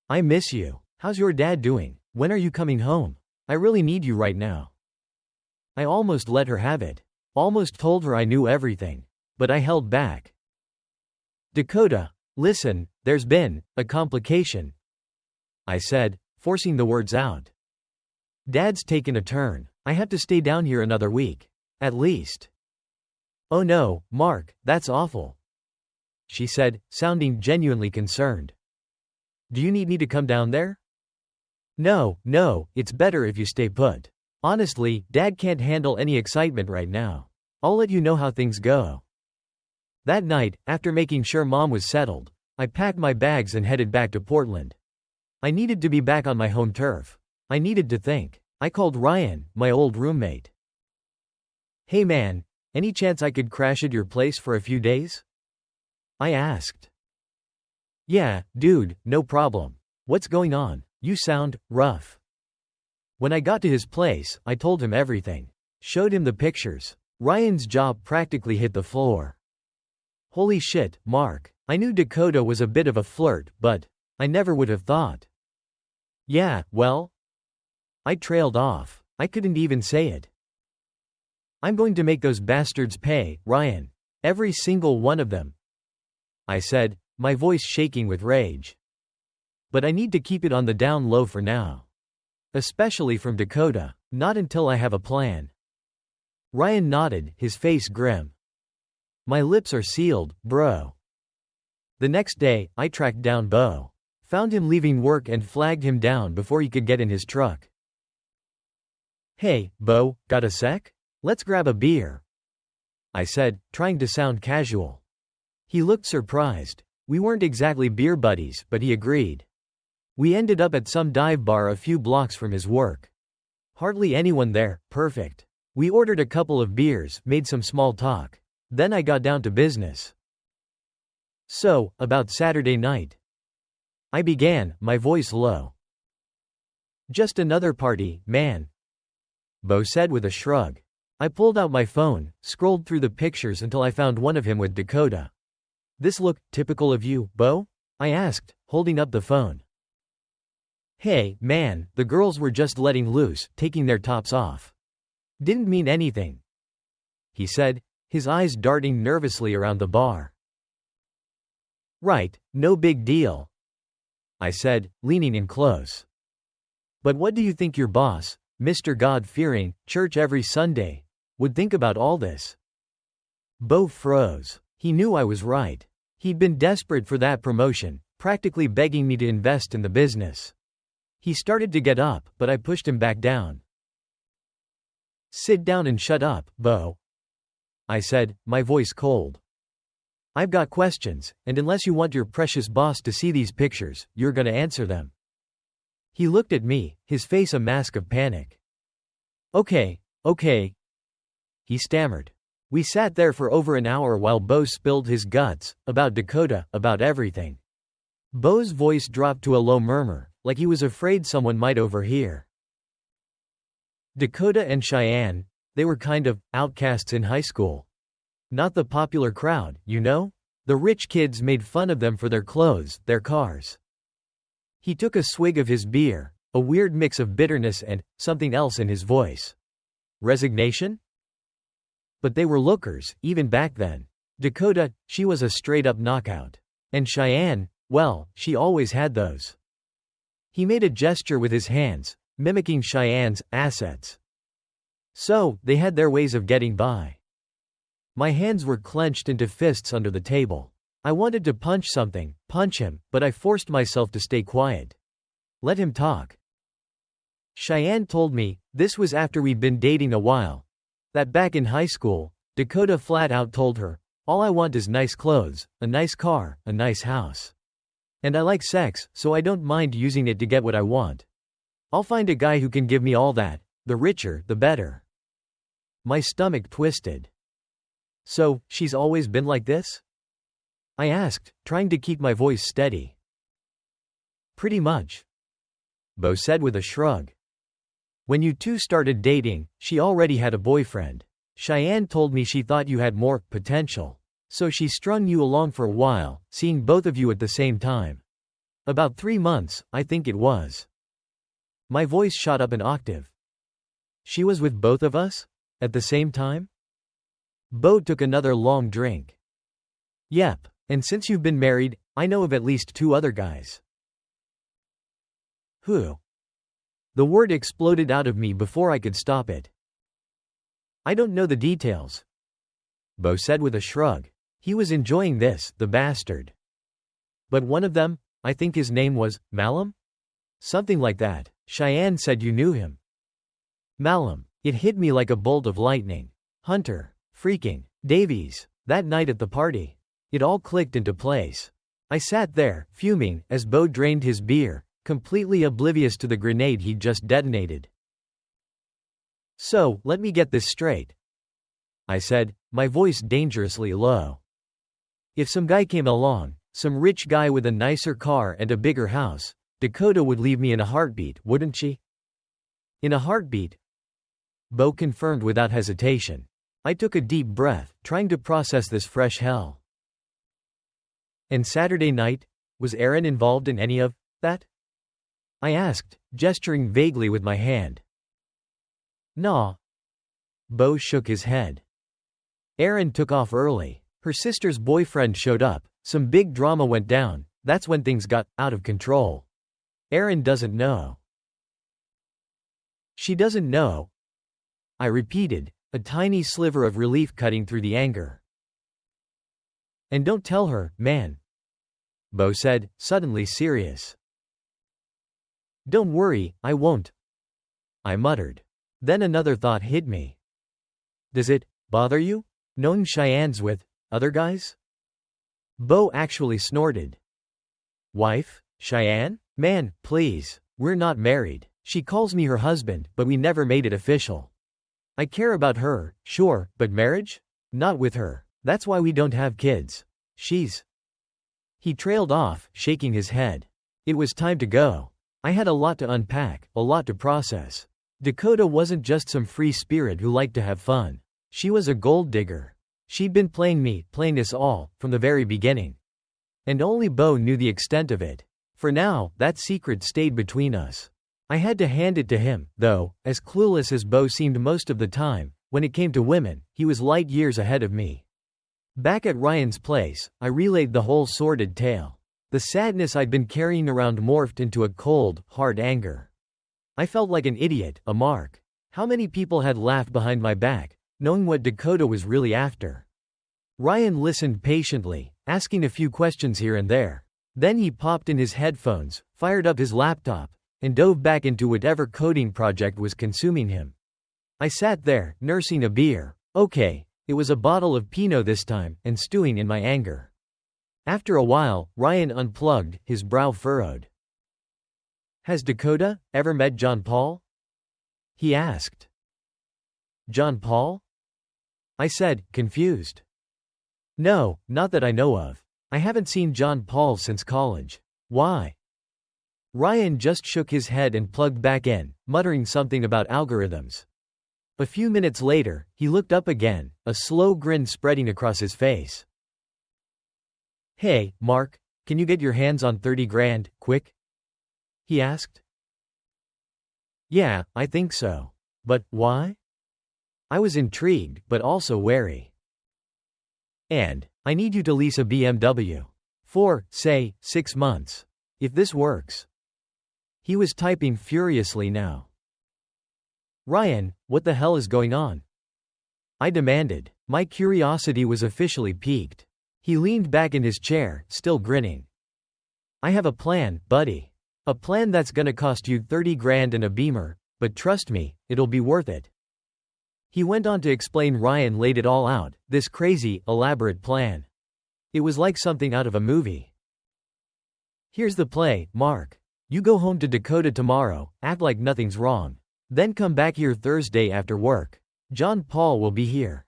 I miss you. How's your dad doing? When are you coming home? I really need you right now. I almost let her have it. Almost told her I knew everything. But I held back. Dakota, listen, there's been a complication, I said, forcing the words out. Dad's taken a turn. I have to stay down here another week. At least. Oh no, Mark, that's awful, she said, sounding genuinely concerned. Do you need me to come down there? No, no, it's better if you stay put. Honestly, Dad can't handle any excitement right now. I'll let you know how things go. That night, after making sure Mom was settled, I packed my bags and headed back to Portland. I needed to be back on my home turf. I needed to think. I called Ryan, my old roommate. Hey man, any chance I could crash at your place for a few days? I asked. Yeah, dude, no problem. What's going on? You sound rough. When I got to his place, I told him everything. Showed him the pictures. Ryan's jaw practically hit the floor. Holy shit, Mark. I knew Dakota was a bit of a flirt, but I never would have thought. Yeah, well? I trailed off. I couldn't even say it. I'm going to make those bastards pay, Ryan. Every single one of them. I said, my voice shaking with rage. But I need to keep it on the down low for now. Especially from Dakota. Not until I have a plan. Ryan nodded, his face grim. My lips are sealed, bro. The next day, I tracked down Bo. Found him leaving work and flagged him down before he could get in his truck. Hey, Bo, got a sec? Let's grab a beer. I said, trying to sound casual. He looked surprised. We weren't exactly beer buddies, but he agreed. We ended up at some dive bar a few blocks from his work. Hardly anyone there, perfect. We ordered a couple of beers, made some small talk. Then I got down to business. So, about Saturday night. I began, my voice low. Just another party, man. Bo said with a shrug. I pulled out my phone, scrolled through the pictures until I found one of him with Dakota. This looked typical of you, Bo? I asked, holding up the phone. Hey, man, the girls were just letting loose, taking their tops off. Didn't mean anything. He said, his eyes darting nervously around the bar. Right, no big deal. I said, leaning in close. But what do you think your boss, Mr. God-fearing, church every Sunday, would think about all this? Bo froze. He knew I was right. He'd been desperate for that promotion, practically begging me to invest in the business. He started to get up, but I pushed him back down. Sit down and shut up, Bo. I said, my voice cold. I've got questions, and unless you want your precious boss to see these pictures, you're gonna answer them. He looked at me, his face a mask of panic. Okay. He stammered. We sat there for over an hour while Bo spilled his guts, about Dakota, about everything. Bo's voice dropped to a low murmur, like he was afraid someone might overhear. Dakota and Cheyenne, they were kind of outcasts in high school. Not the popular crowd, you know? The rich kids made fun of them for their clothes, their cars. He took a swig of his beer, a weird mix of bitterness and something else in his voice. Resignation? But they were lookers, even back then. Dakota, she was a straight-up knockout. And Cheyenne, well, she always had those. He made a gesture with his hands, mimicking Cheyenne's assets. So, they had their ways of getting by. My hands were clenched into fists under the table. I wanted to punch him, but I forced myself to stay quiet. Let him talk. Cheyenne told me, this was after we'd been dating a while, that back in high school, Dakota flat out told her, all I want is nice clothes, a nice car, a nice house. And I like sex, so I don't mind using it to get what I want. I'll find a guy who can give me all that, the richer, the better. My stomach twisted. So, she's always been like this? I asked, trying to keep my voice steady. Pretty much. Bo said with a shrug. When you two started dating, she already had a boyfriend. Cheyenne told me she thought you had more potential. So she strung you along for a while, seeing both of you at the same time. About 3 months, I think it was. My voice shot up an octave. She was with both of us? At the same time? Bo took another long drink. Yep, and since you've been married, I know of at least 2 other guys. Who? The word exploded out of me before I could stop it. I don't know the details. Bo said with a shrug. He was enjoying this, the bastard. But one of them, I think his name was Malum? Something like that. Cheyenne said you knew him. Malum. It hit me like a bolt of lightning. Hunter. Freaking. Davies. That night at the party. It all clicked into place. I sat there, fuming, as Bo drained his beer, completely oblivious to the grenade he'd just detonated. So, let me get this straight, I said, my voice dangerously low. If some guy came along, some rich guy with a nicer car and a bigger house, Dakota would leave me in a heartbeat, wouldn't she? In a heartbeat? Bo confirmed without hesitation. I took a deep breath, trying to process this fresh hell. And Saturday night? Was Aaron involved in any of that? I asked, gesturing vaguely with my hand. Nah. Bo shook his head. Aaron took off early. Her sister's boyfriend showed up. Some big drama went down. That's when things got out of control. Aaron doesn't know. She doesn't know, I repeated, a tiny sliver of relief cutting through the anger. And don't tell her, man, Bo said, suddenly serious. Don't worry, I won't, I muttered. Then another thought hit me. Does it bother you, knowing Cheyenne's with other guys? Bo actually snorted. Wife? Cheyenne? Man, please, we're not married. She calls me her husband, but we never made it official. I care about her, sure, but marriage? Not with her. That's why we don't have kids. She's... He trailed off, shaking his head. It was time to go. I had a lot to unpack, a lot to process. Dakota wasn't just some free spirit who liked to have fun. She was a gold digger. She'd been playing me, playing us all, from the very beginning. And only Bo knew the extent of it. For now, that secret stayed between us. I had to hand it to him, though, as clueless as Bo seemed most of the time, when it came to women, he was light years ahead of me. Back at Ryan's place, I relayed the whole sordid tale. The sadness I'd been carrying around morphed into a cold, hard anger. I felt like an idiot, a mark. How many people had laughed behind my back, knowing what Dakota was really after? Ryan listened patiently, asking a few questions here and there. Then he popped in his headphones, fired up his laptop, and dove back into whatever coding project was consuming him. I sat there, nursing a beer. Okay, it was a bottle of Pinot this time, and stewing in my anger. After a while, Ryan unplugged, his brow furrowed. Has Dakota ever met John Paul? He asked. John Paul? I said, confused. No, not that I know of. I haven't seen John Paul since college. Why? Ryan just shook his head and plugged back in, muttering something about algorithms. A few minutes later, he looked up again, a slow grin spreading across his face. Hey, Mark, can you get your hands on 30 grand, quick? He asked. Yeah, I think so. But why? I was intrigued, but also wary. And I need you to lease a BMW. For, say, 6 months. If this works. He was typing furiously now. Ryan, what the hell is going on? I demanded. My curiosity was officially piqued. He leaned back in his chair, still grinning. I have a plan, buddy. A plan that's gonna cost you 30 grand and a Beamer, but trust me, it'll be worth it. He went on to explain. Ryan laid it all out, this crazy, elaborate plan. It was like something out of a movie. Here's the play, Mark. You go home to Dakota tomorrow, act like nothing's wrong. Then come back here Thursday after work. John Paul will be here.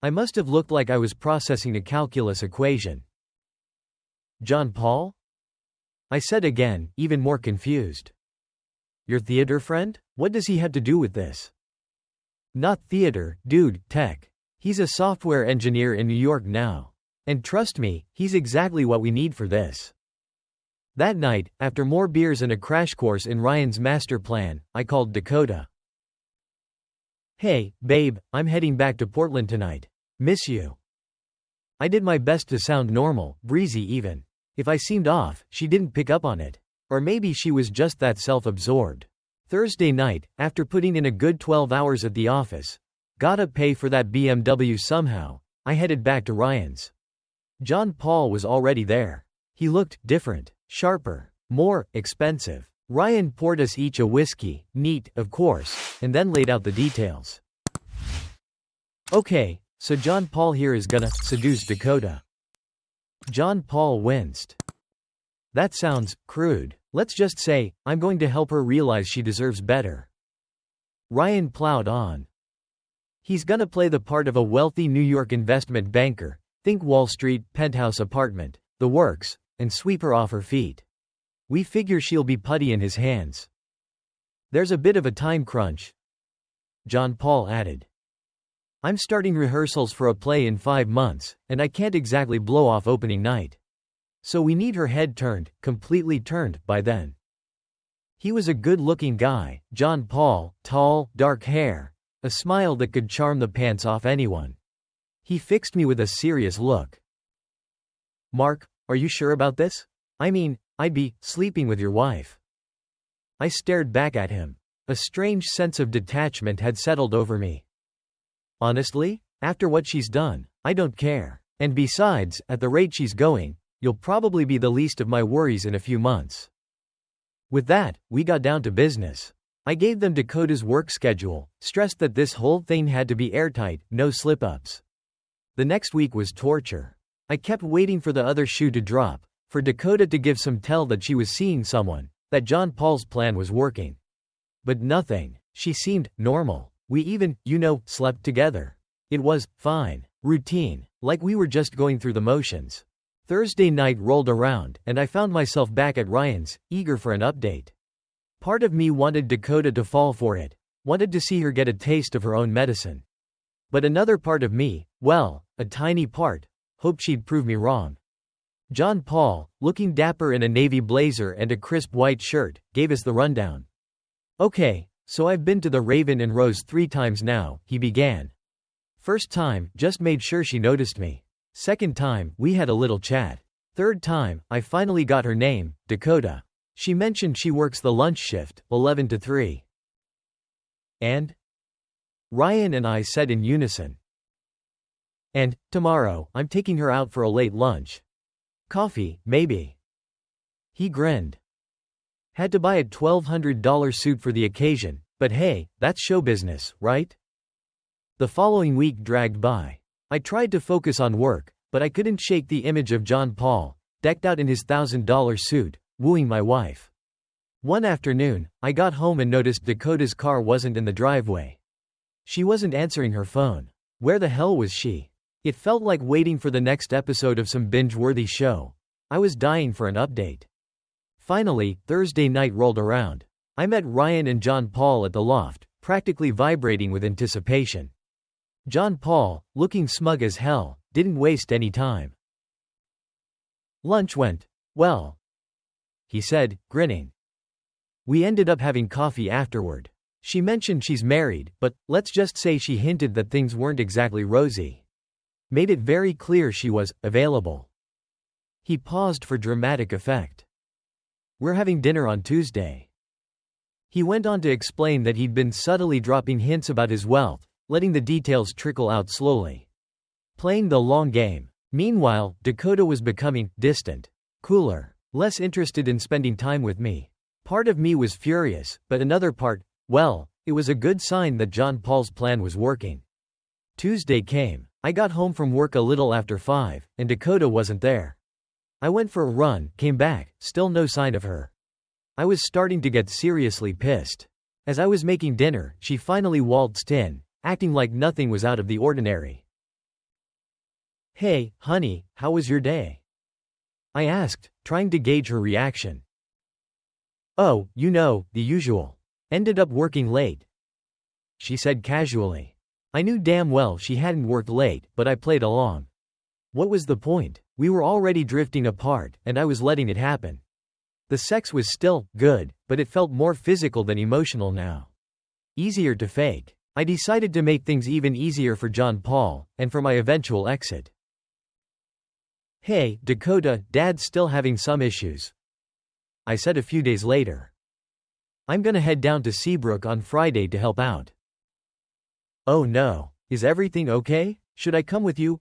I must have looked like I was processing a calculus equation. John Paul? I said again, even more confused. Your theater friend? What does he have to do with this? Not theater, dude, tech. He's a software engineer in New York now. And trust me, he's exactly what we need for this. That night, after more beers and a crash course in Ryan's master plan, I called Dakota. Hey, babe, I'm heading back to Portland tonight. Miss you. I did my best to sound normal, breezy even. If I seemed off, she didn't pick up on it. Or maybe she was just that self-absorbed. Thursday night, after putting in a good 12 hours at the office, gotta pay for that BMW somehow, I headed back to Ryan's. John Paul was already there. He looked different, sharper, more expensive. Ryan poured us each a whiskey, neat, of course, and then laid out the details. Okay, so John Paul here is gonna seduce Dakota. John Paul winced. That sounds crude. Let's just say, I'm going to help her realize she deserves better. Ryan plowed on. He's gonna play the part of a wealthy New York investment banker, think Wall Street, penthouse apartment, the works, and sweep her off her feet. We figure she'll be putty in his hands. There's a bit of a time crunch, John Paul added. I'm starting rehearsals for a play in 5 months, and I can't exactly blow off opening night. So we need her head turned, completely turned, by then. He was a good-looking guy, John Paul, tall, dark hair, a smile that could charm the pants off anyone. He fixed me with a serious look. Mark, are you sure about this? I mean, I'd be sleeping with your wife. I stared back at him. A strange sense of detachment had settled over me. Honestly, after what she's done, I don't care. And besides, at the rate she's going, you'll probably be the least of my worries in a few months. With that, we got down to business. I gave them Dakota's work schedule, stressed that this whole thing had to be airtight, no slip-ups. The next week was torture. I kept waiting for the other shoe to drop, for Dakota to give some tell that she was seeing someone, that John Paul's plan was working. But nothing. She seemed normal. We even, slept together. It was fine. Routine. Like we were just going through the motions. Thursday night rolled around, and I found myself back at Ryan's, eager for an update. Part of me wanted Dakota to fall for it, wanted to see her get a taste of her own medicine. But another part of me, well, a tiny part, hoped she'd prove me wrong. John Paul, looking dapper in a navy blazer and a crisp white shirt, gave us the rundown. Okay, so I've been to the Raven and Rose 3 times now, he began. First time, just made sure she noticed me. Second time, we had a little chat. Third time, I finally got her name, Dakota. She mentioned she works the lunch shift, 11 to 3. And? Ryan and I said in unison. And, tomorrow, I'm taking her out for a late lunch. Coffee, maybe. He grinned. Had to buy a $1,200 suit for the occasion, but hey, that's show business, right? The following week dragged by. I tried to focus on work, but I couldn't shake the image of John Paul, decked out in his $1,000 suit, wooing my wife. One afternoon, I got home and noticed Dakota's car wasn't in the driveway. She wasn't answering her phone. Where the hell was she? It felt like waiting for the next episode of some binge-worthy show. I was dying for an update. Finally, Thursday night rolled around. I met Ryan and John Paul at the loft, practically vibrating with anticipation. John Paul, looking smug as hell, didn't waste any time. Lunch went well, he said, grinning. We ended up having coffee afterward. She mentioned she's married, but let's just say she hinted that things weren't exactly rosy. Made it very clear she was available. He paused for dramatic effect. We're having dinner on Tuesday. He went on to explain that he'd been subtly dropping hints about his wealth, letting the details trickle out slowly. Playing the long game. Meanwhile, Dakota was becoming distant, cooler, less interested in spending time with me. Part of me was furious, but another part, well, it was a good sign that John Paul's plan was working. Tuesday came. I got home from work a little after 5, and Dakota wasn't there. I went for a run, came back, still no sign of her. I was starting to get seriously pissed. As I was making dinner, she finally waltzed in, acting like nothing was out of the ordinary. Hey, honey, how was your day? I asked, trying to gauge her reaction. Oh, the usual. Ended up working late, she said casually. I knew damn well she hadn't worked late, but I played along. What was the point? We were already drifting apart, and I was letting it happen. The sex was still good, but it felt more physical than emotional now. Easier to fake. I decided to make things even easier for John Paul, and for my eventual exit. Hey, Dakota, Dad's still having some issues, I said a few days later. I'm gonna head down to Seabrook on Friday to help out. Oh no. Is everything okay? Should I come with you?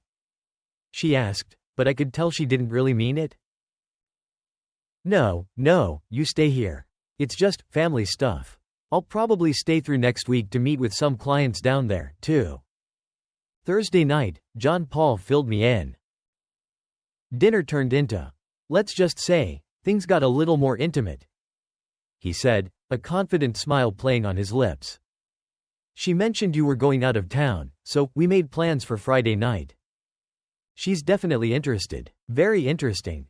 She asked, but I could tell she didn't really mean it. No, no, you stay here. It's just family stuff. I'll probably stay through next week to meet with some clients down there, too. Thursday night, John Paul filled me in. Dinner turned into, let's just say, things got a little more intimate, he said, a confident smile playing on his lips. She mentioned you were going out of town, so we made plans for Friday night. She's definitely interested. Very interesting.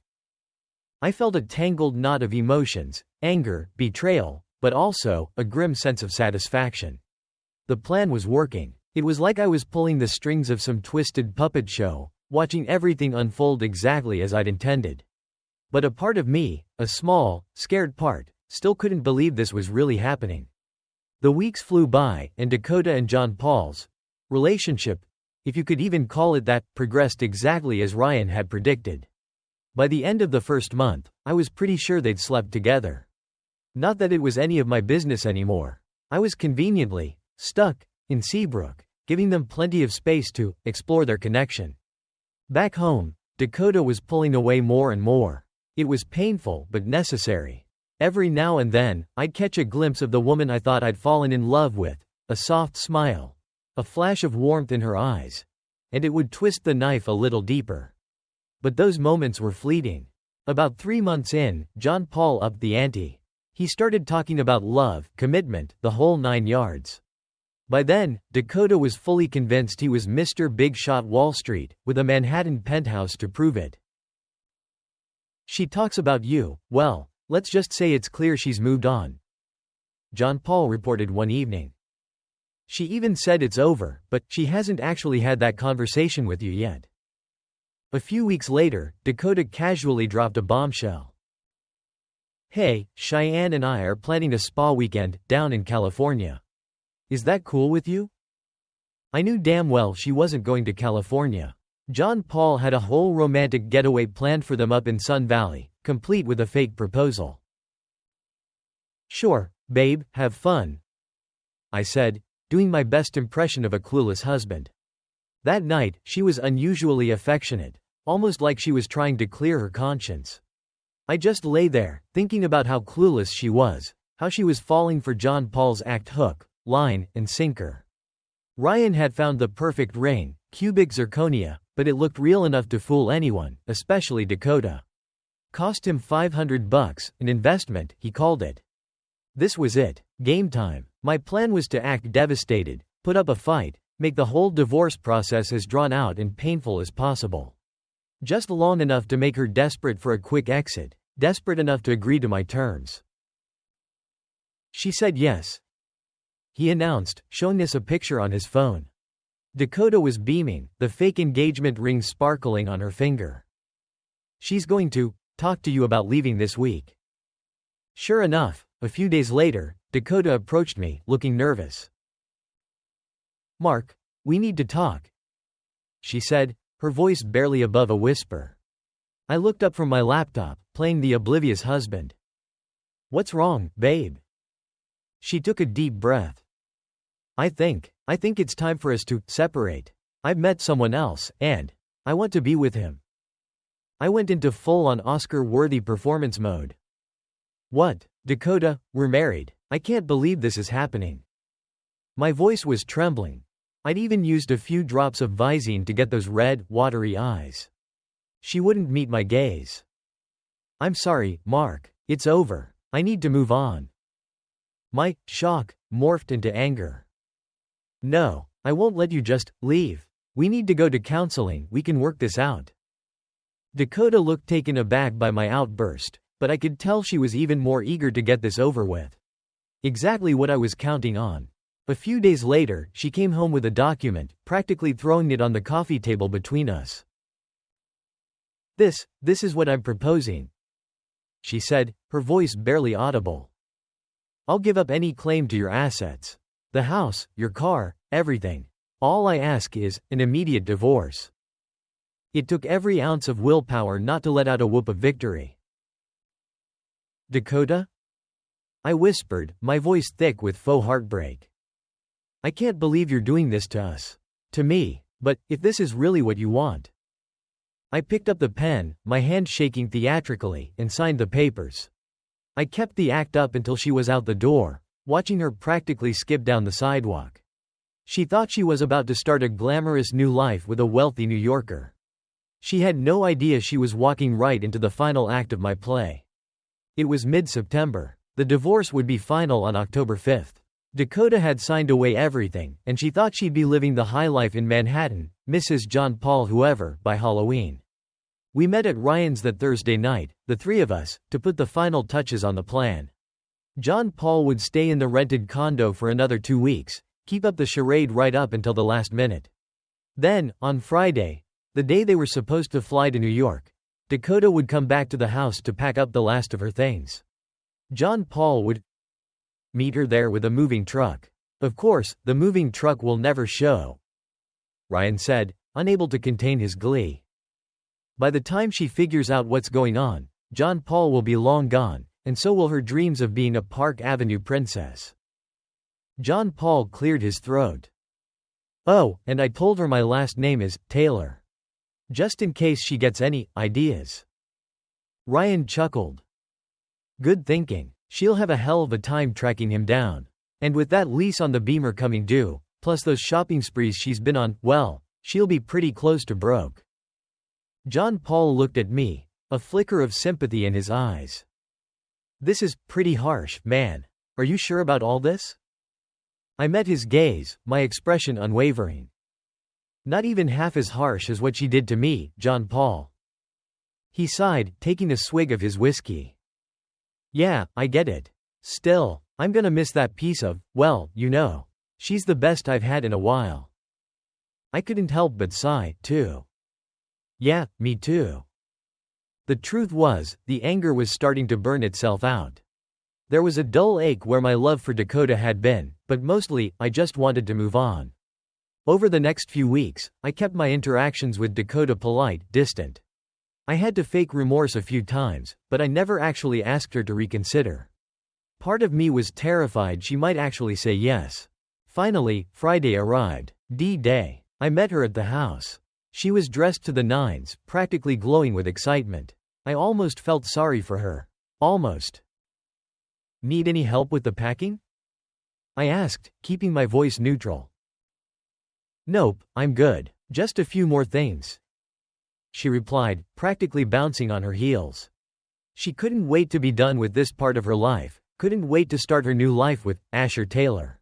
I felt a tangled knot of emotions, anger, betrayal, but also a grim sense of satisfaction. The plan was working. It was like I was pulling the strings of some twisted puppet show, watching everything unfold exactly as I'd intended. But a part of me, a small, scared part, still couldn't believe this was really happening. The weeks flew by, and Dakota and John Paul's relationship, if you could even call it that, progressed exactly as Ryan had predicted. By the end of the first month, I was pretty sure they'd slept together. Not that it was any of my business anymore. I was conveniently stuck in Seabrook, giving them plenty of space to explore their connection. Back home, Dakota was pulling away more and more. It was painful but necessary. Every now and then, I'd catch a glimpse of the woman I thought I'd fallen in love with, a soft smile, a flash of warmth in her eyes, and it would twist the knife a little deeper. But those moments were fleeting. About 3 months in, John Paul upped the ante. He started talking about love, commitment, the whole 9 yards. By then, Dakota was fully convinced he was Mr. Big Shot Wall Street, with a Manhattan penthouse to prove it. She talks about you, well, let's just say it's clear she's moved on, John Paul reported one evening. She even said it's over, but she hasn't actually had that conversation with you yet. A few weeks later, Dakota casually dropped a bombshell. Hey, Cheyenne and I are planning a spa weekend down in California. Is that cool with you? I knew damn well she wasn't going to California. John Paul had a whole romantic getaway planned for them up in Sun Valley, complete with a fake proposal. Sure, babe, have fun, I said, doing my best impression of a clueless husband. That night, she was unusually affectionate, almost like she was trying to clear her conscience. I just lay there, thinking about how clueless she was, how she was falling for John Paul's act hook, line, and sinker. Ryan had found the perfect ring, cubic zirconia, but it looked real enough to fool anyone, especially Dakota. Cost him $500, an investment, he called it. This was it, game time. My plan was to act devastated, put up a fight, make the whole divorce process as drawn out and painful as possible. Just long enough to make her desperate for a quick exit, desperate enough to agree to my terms. She said yes, he announced, showing us a picture on his phone. Dakota was beaming, the fake engagement ring sparkling on her finger. She's going to talk to you about leaving this week. Sure enough, a few days later, Dakota approached me, looking nervous. Mark, we need to talk, she said, her voice barely above a whisper. I looked up from my laptop, playing the oblivious husband. What's wrong, babe? She took a deep breath. I think it's time for us to separate. I've met someone else, and I want to be with him. I went into full-on Oscar-worthy performance mode. What, Dakota, we're married. I can't believe this is happening. My voice was trembling. I'd even used a few drops of Visine to get those red, watery eyes. She wouldn't meet my gaze. I'm sorry, Mark. It's over. I need to move on. My shock morphed into anger. No, I won't let you just leave. We need to go to counseling. We can work this out. Dakota looked taken aback by my outburst, but I could tell she was even more eager to get this over with. Exactly what I was counting on. A few days later, she came home with a document, practically throwing it on the coffee table between us. This is what I'm proposing, she said, her voice barely audible. I'll give up any claim to your assets. The house, your car, everything. All I ask is an immediate divorce. It took every ounce of willpower not to let out a whoop of victory. Dakota? I whispered, my voice thick with faux heartbreak. I can't believe you're doing this to us. To me. But if this is really what you want. I picked up the pen, my hand shaking theatrically, and signed the papers. I kept the act up until she was out the door, watching her practically skip down the sidewalk. She thought she was about to start a glamorous new life with a wealthy New Yorker. She had no idea she was walking right into the final act of my play. It was mid-September. The divorce would be final on October 5th. Dakota had signed away everything, and she thought she'd be living the high life in Manhattan, Mrs. John Paul whoever, by Halloween. We met at Ryan's that Thursday night, the three of us, to put the final touches on the plan. John Paul would stay in the rented condo for another 2 weeks, keep up the charade right up until the last minute. Then, on Friday, the day they were supposed to fly to New York, Dakota would come back to the house to pack up the last of her things. John Paul would meet her there with a moving truck. Of course, the moving truck will never show, Ryan said, unable to contain his glee. By the time she figures out what's going on, John Paul will be long gone, and so will her dreams of being a Park Avenue princess. John Paul cleared his throat. Oh, and I told her my last name is Taylor. Just in case she gets any ideas. Ryan chuckled. Good thinking. She'll have a hell of a time tracking him down. And with that lease on the Beamer coming due, plus those shopping sprees she's been on, well, she'll be pretty close to broke. John Paul looked at me, a flicker of sympathy in his eyes. This is pretty harsh, man. Are you sure about all this? I met his gaze, my expression unwavering. Not even half as harsh as what she did to me, John Paul. He sighed, taking a swig of his whiskey. Yeah, I get it. Still, I'm gonna miss that piece of, well, you know. She's the best I've had in a while. I couldn't help but sigh, too. Yeah, me too. The truth was, the anger was starting to burn itself out. There was a dull ache where my love for Dakota had been, but mostly, I just wanted to move on. Over the next few weeks, I kept my interactions with Dakota polite, distant. I had to fake remorse a few times, but I never actually asked her to reconsider. Part of me was terrified she might actually say yes. Finally, Friday arrived, D-Day. I met her at the house. She was dressed to the nines, practically glowing with excitement. I almost felt sorry for her. Almost. Need any help with the packing? I asked, keeping my voice neutral. Nope, I'm good. Just a few more things, she replied, practically bouncing on her heels. She couldn't wait to be done with this part of her life, couldn't wait to start her new life with Asher Taylor.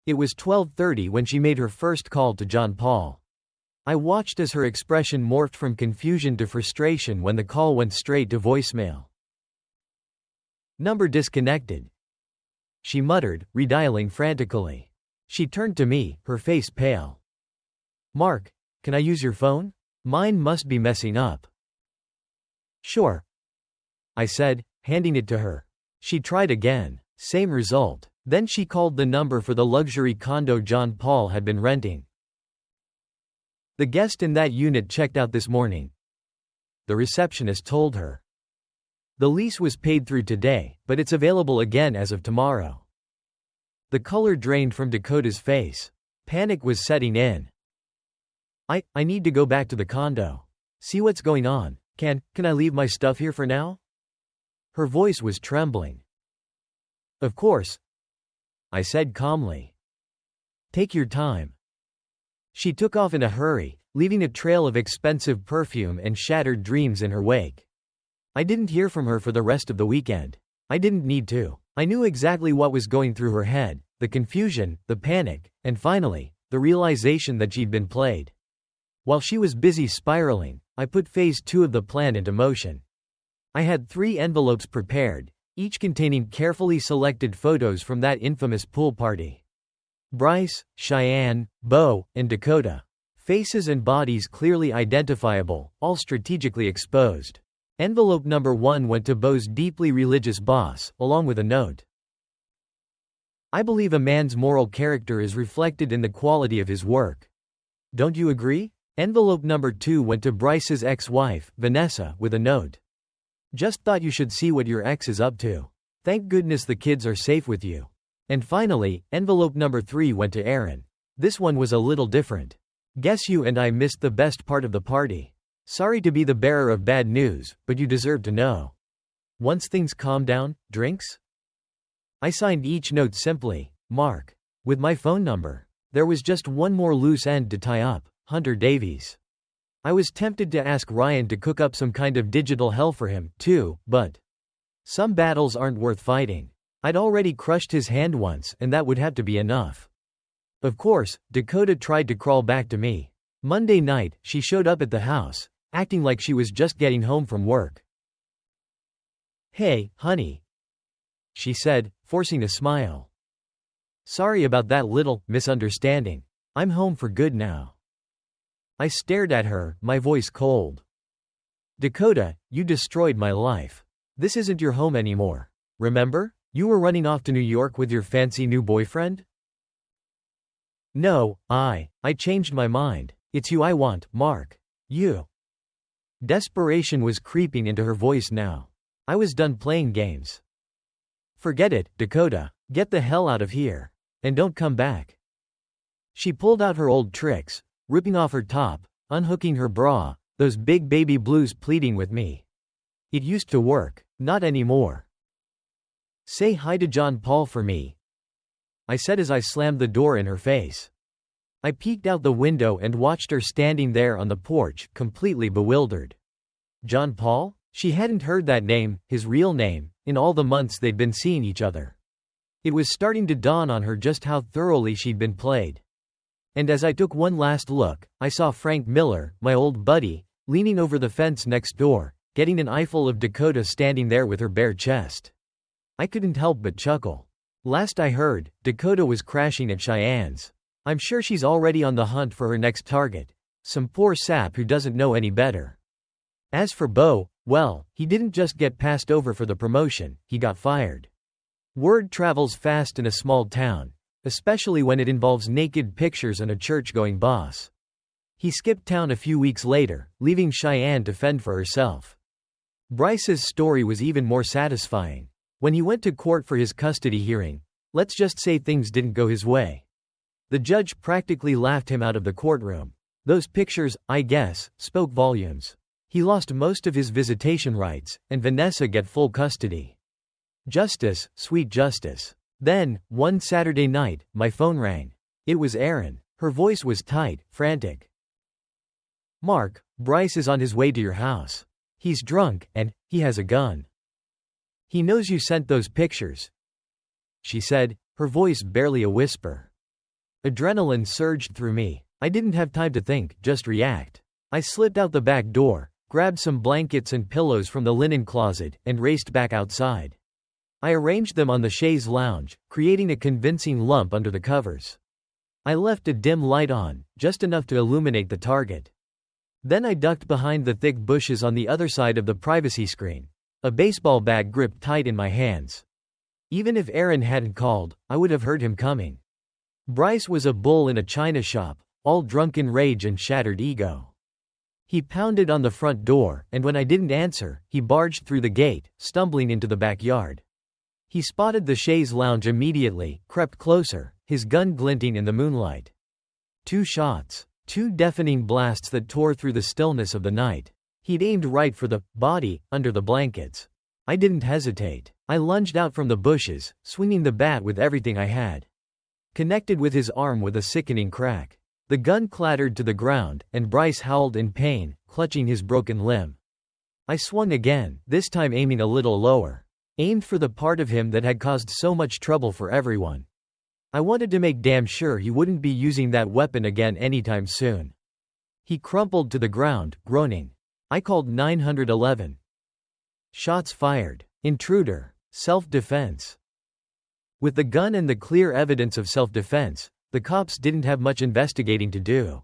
It was 12:30 when she made her first call to John Paul. I watched as her expression morphed from confusion to frustration when the call went straight to voicemail. Number disconnected, she muttered, redialing frantically. She turned to me, her face pale. Mark, can I use your phone? Mine must be messing up. Sure, I said, handing it to her. She tried again. Same result. Then she called the number for the luxury condo John Paul had been renting. The guest in that unit checked out this morning, the receptionist told her. The lease was paid through today, but it's available again as of tomorrow. The color drained from Dakota's face. Panic was setting in. I need to go back to the condo. See what's going on. Can I leave my stuff here for now? Her voice was trembling. Of course, I said calmly. Take your time. She took off in a hurry, leaving a trail of expensive perfume and shattered dreams in her wake. I didn't hear from her for the rest of the weekend. I didn't need to. I knew exactly what was going through her head, the confusion, the panic, and finally, the realization that she'd been played. While she was busy spiraling, I put phase 2 of the plan into motion. I had 3 envelopes prepared, each containing carefully selected photos from that infamous pool party. Bryce, Cheyenne, Bo, and Dakota. Faces and bodies clearly identifiable, all strategically exposed. Envelope number 1 went to Bo's deeply religious boss, along with a note. I believe a man's moral character is reflected in the quality of his work. Don't you agree? Envelope number 2 went to Bryce's ex-wife, Vanessa, with a note. Just thought you should see what your ex is up to. Thank goodness the kids are safe with you. And finally, envelope number 3 went to Aaron. This one was a little different. Guess you and I missed the best part of the party. Sorry to be the bearer of bad news, but you deserve to know. Once things calm down, drinks? I signed each note simply, Mark. With my phone number. There was just one more loose end to tie up, Hunter Davies. I was tempted to ask Ryan to cook up some kind of digital hell for him, too, but some battles aren't worth fighting. I'd already crushed his hand once, and that would have to be enough. Of course, Dakota tried to crawl back to me. Monday night, she showed up at the house, acting like she was just getting home from work. Hey, honey, she said, forcing a smile. Sorry about that little misunderstanding. I'm home for good now. I stared at her, my voice cold. Dakota, you destroyed my life. This isn't your home anymore. Remember? You were running off to New York with your fancy new boyfriend? No, I changed my mind. It's you I want, Mark. You. Desperation was creeping into her voice now. I was done playing games. Forget it, Dakota. Get the hell out of here. And don't come back. She pulled out her old tricks, ripping off her top, unhooking her bra, those big baby blues pleading with me. It used to work, not anymore. Say hi to John Paul for me, I said as I slammed the door in her face. I peeked out the window and watched her standing there on the porch, completely bewildered. John Paul? She hadn't heard that name, his real name, in all the months they'd been seeing each other. It was starting to dawn on her just how thoroughly she'd been played. And as I took one last look, I saw Frank Miller, my old buddy, leaning over the fence next door, getting an eyeful of Dakota standing there with her bare chest. I couldn't help but chuckle. Last I heard, Dakota was crashing at Cheyenne's. I'm sure she's already on the hunt for her next target, some poor sap who doesn't know any better. As for Bo, well, he didn't just get passed over for the promotion, he got fired. Word travels fast in a small town, especially when it involves naked pictures and a church-going boss. He skipped town a few weeks later, leaving Cheyenne to fend for herself. Bryce's story was even more satisfying. When he went to court for his custody hearing, let's just say things didn't go his way. The judge practically laughed him out of the courtroom. Those pictures, I guess, spoke volumes. He lost most of his visitation rights, and Vanessa get full custody. Justice, sweet justice. Then, one Saturday night, my phone rang. It was Erin. Her voice was tight, frantic. Mark, Bryce is on his way to your house. He's drunk, and he has a gun. He knows you sent those pictures, she said, her voice barely a whisper. Adrenaline surged through me. I didn't have time to think, just react. I slipped out the back door, grabbed some blankets and pillows from the linen closet, and raced back outside. I arranged them on the chaise lounge, creating a convincing lump under the covers. I left a dim light on, just enough to illuminate the target. Then I ducked behind the thick bushes on the other side of the privacy screen, a baseball bat gripped tight in my hands. Even if Erin hadn't called, I would have heard him coming. Bryce was a bull in a china shop, all drunken rage and shattered ego. He pounded on the front door, and when I didn't answer, he barged through the gate, stumbling into the backyard. He spotted the chaise lounge immediately, crept closer, his gun glinting in the moonlight. 2 shots. 2 deafening blasts that tore through the stillness of the night. He'd aimed right for the body, under the blankets. I didn't hesitate. I lunged out from the bushes, swinging the bat with everything I had. Connected with his arm with a sickening crack. The gun clattered to the ground, and Bryce howled in pain, clutching his broken limb. I swung again, this time aiming a little lower. Aimed for the part of him that had caused so much trouble for everyone. I wanted to make damn sure he wouldn't be using that weapon again anytime soon. He crumpled to the ground, groaning. I called 911. Shots fired. Intruder. Self-defense. With the gun and the clear evidence of self-defense, the cops didn't have much investigating to do.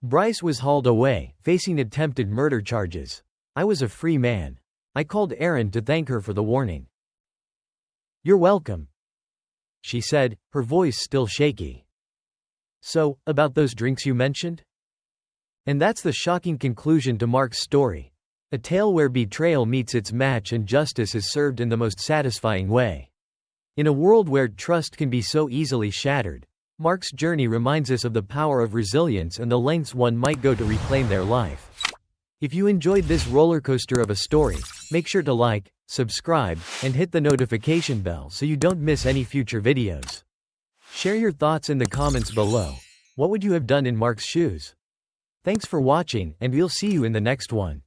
Bryce was hauled away, facing attempted murder charges. I was a free man. I called Erin to thank her for the warning. You're welcome, she said, her voice still shaky. So, about those drinks you mentioned? And that's the shocking conclusion to Mark's story. A tale where betrayal meets its match and justice is served in the most satisfying way. In a world where trust can be so easily shattered, Mark's journey reminds us of the power of resilience and the lengths one might go to reclaim their life. If you enjoyed this roller coaster of a story, make sure to like, subscribe, and hit the notification bell so you don't miss any future videos. Share your thoughts in the comments below. What would you have done in Mark's shoes? Thanks for watching, and we'll see you in the next one.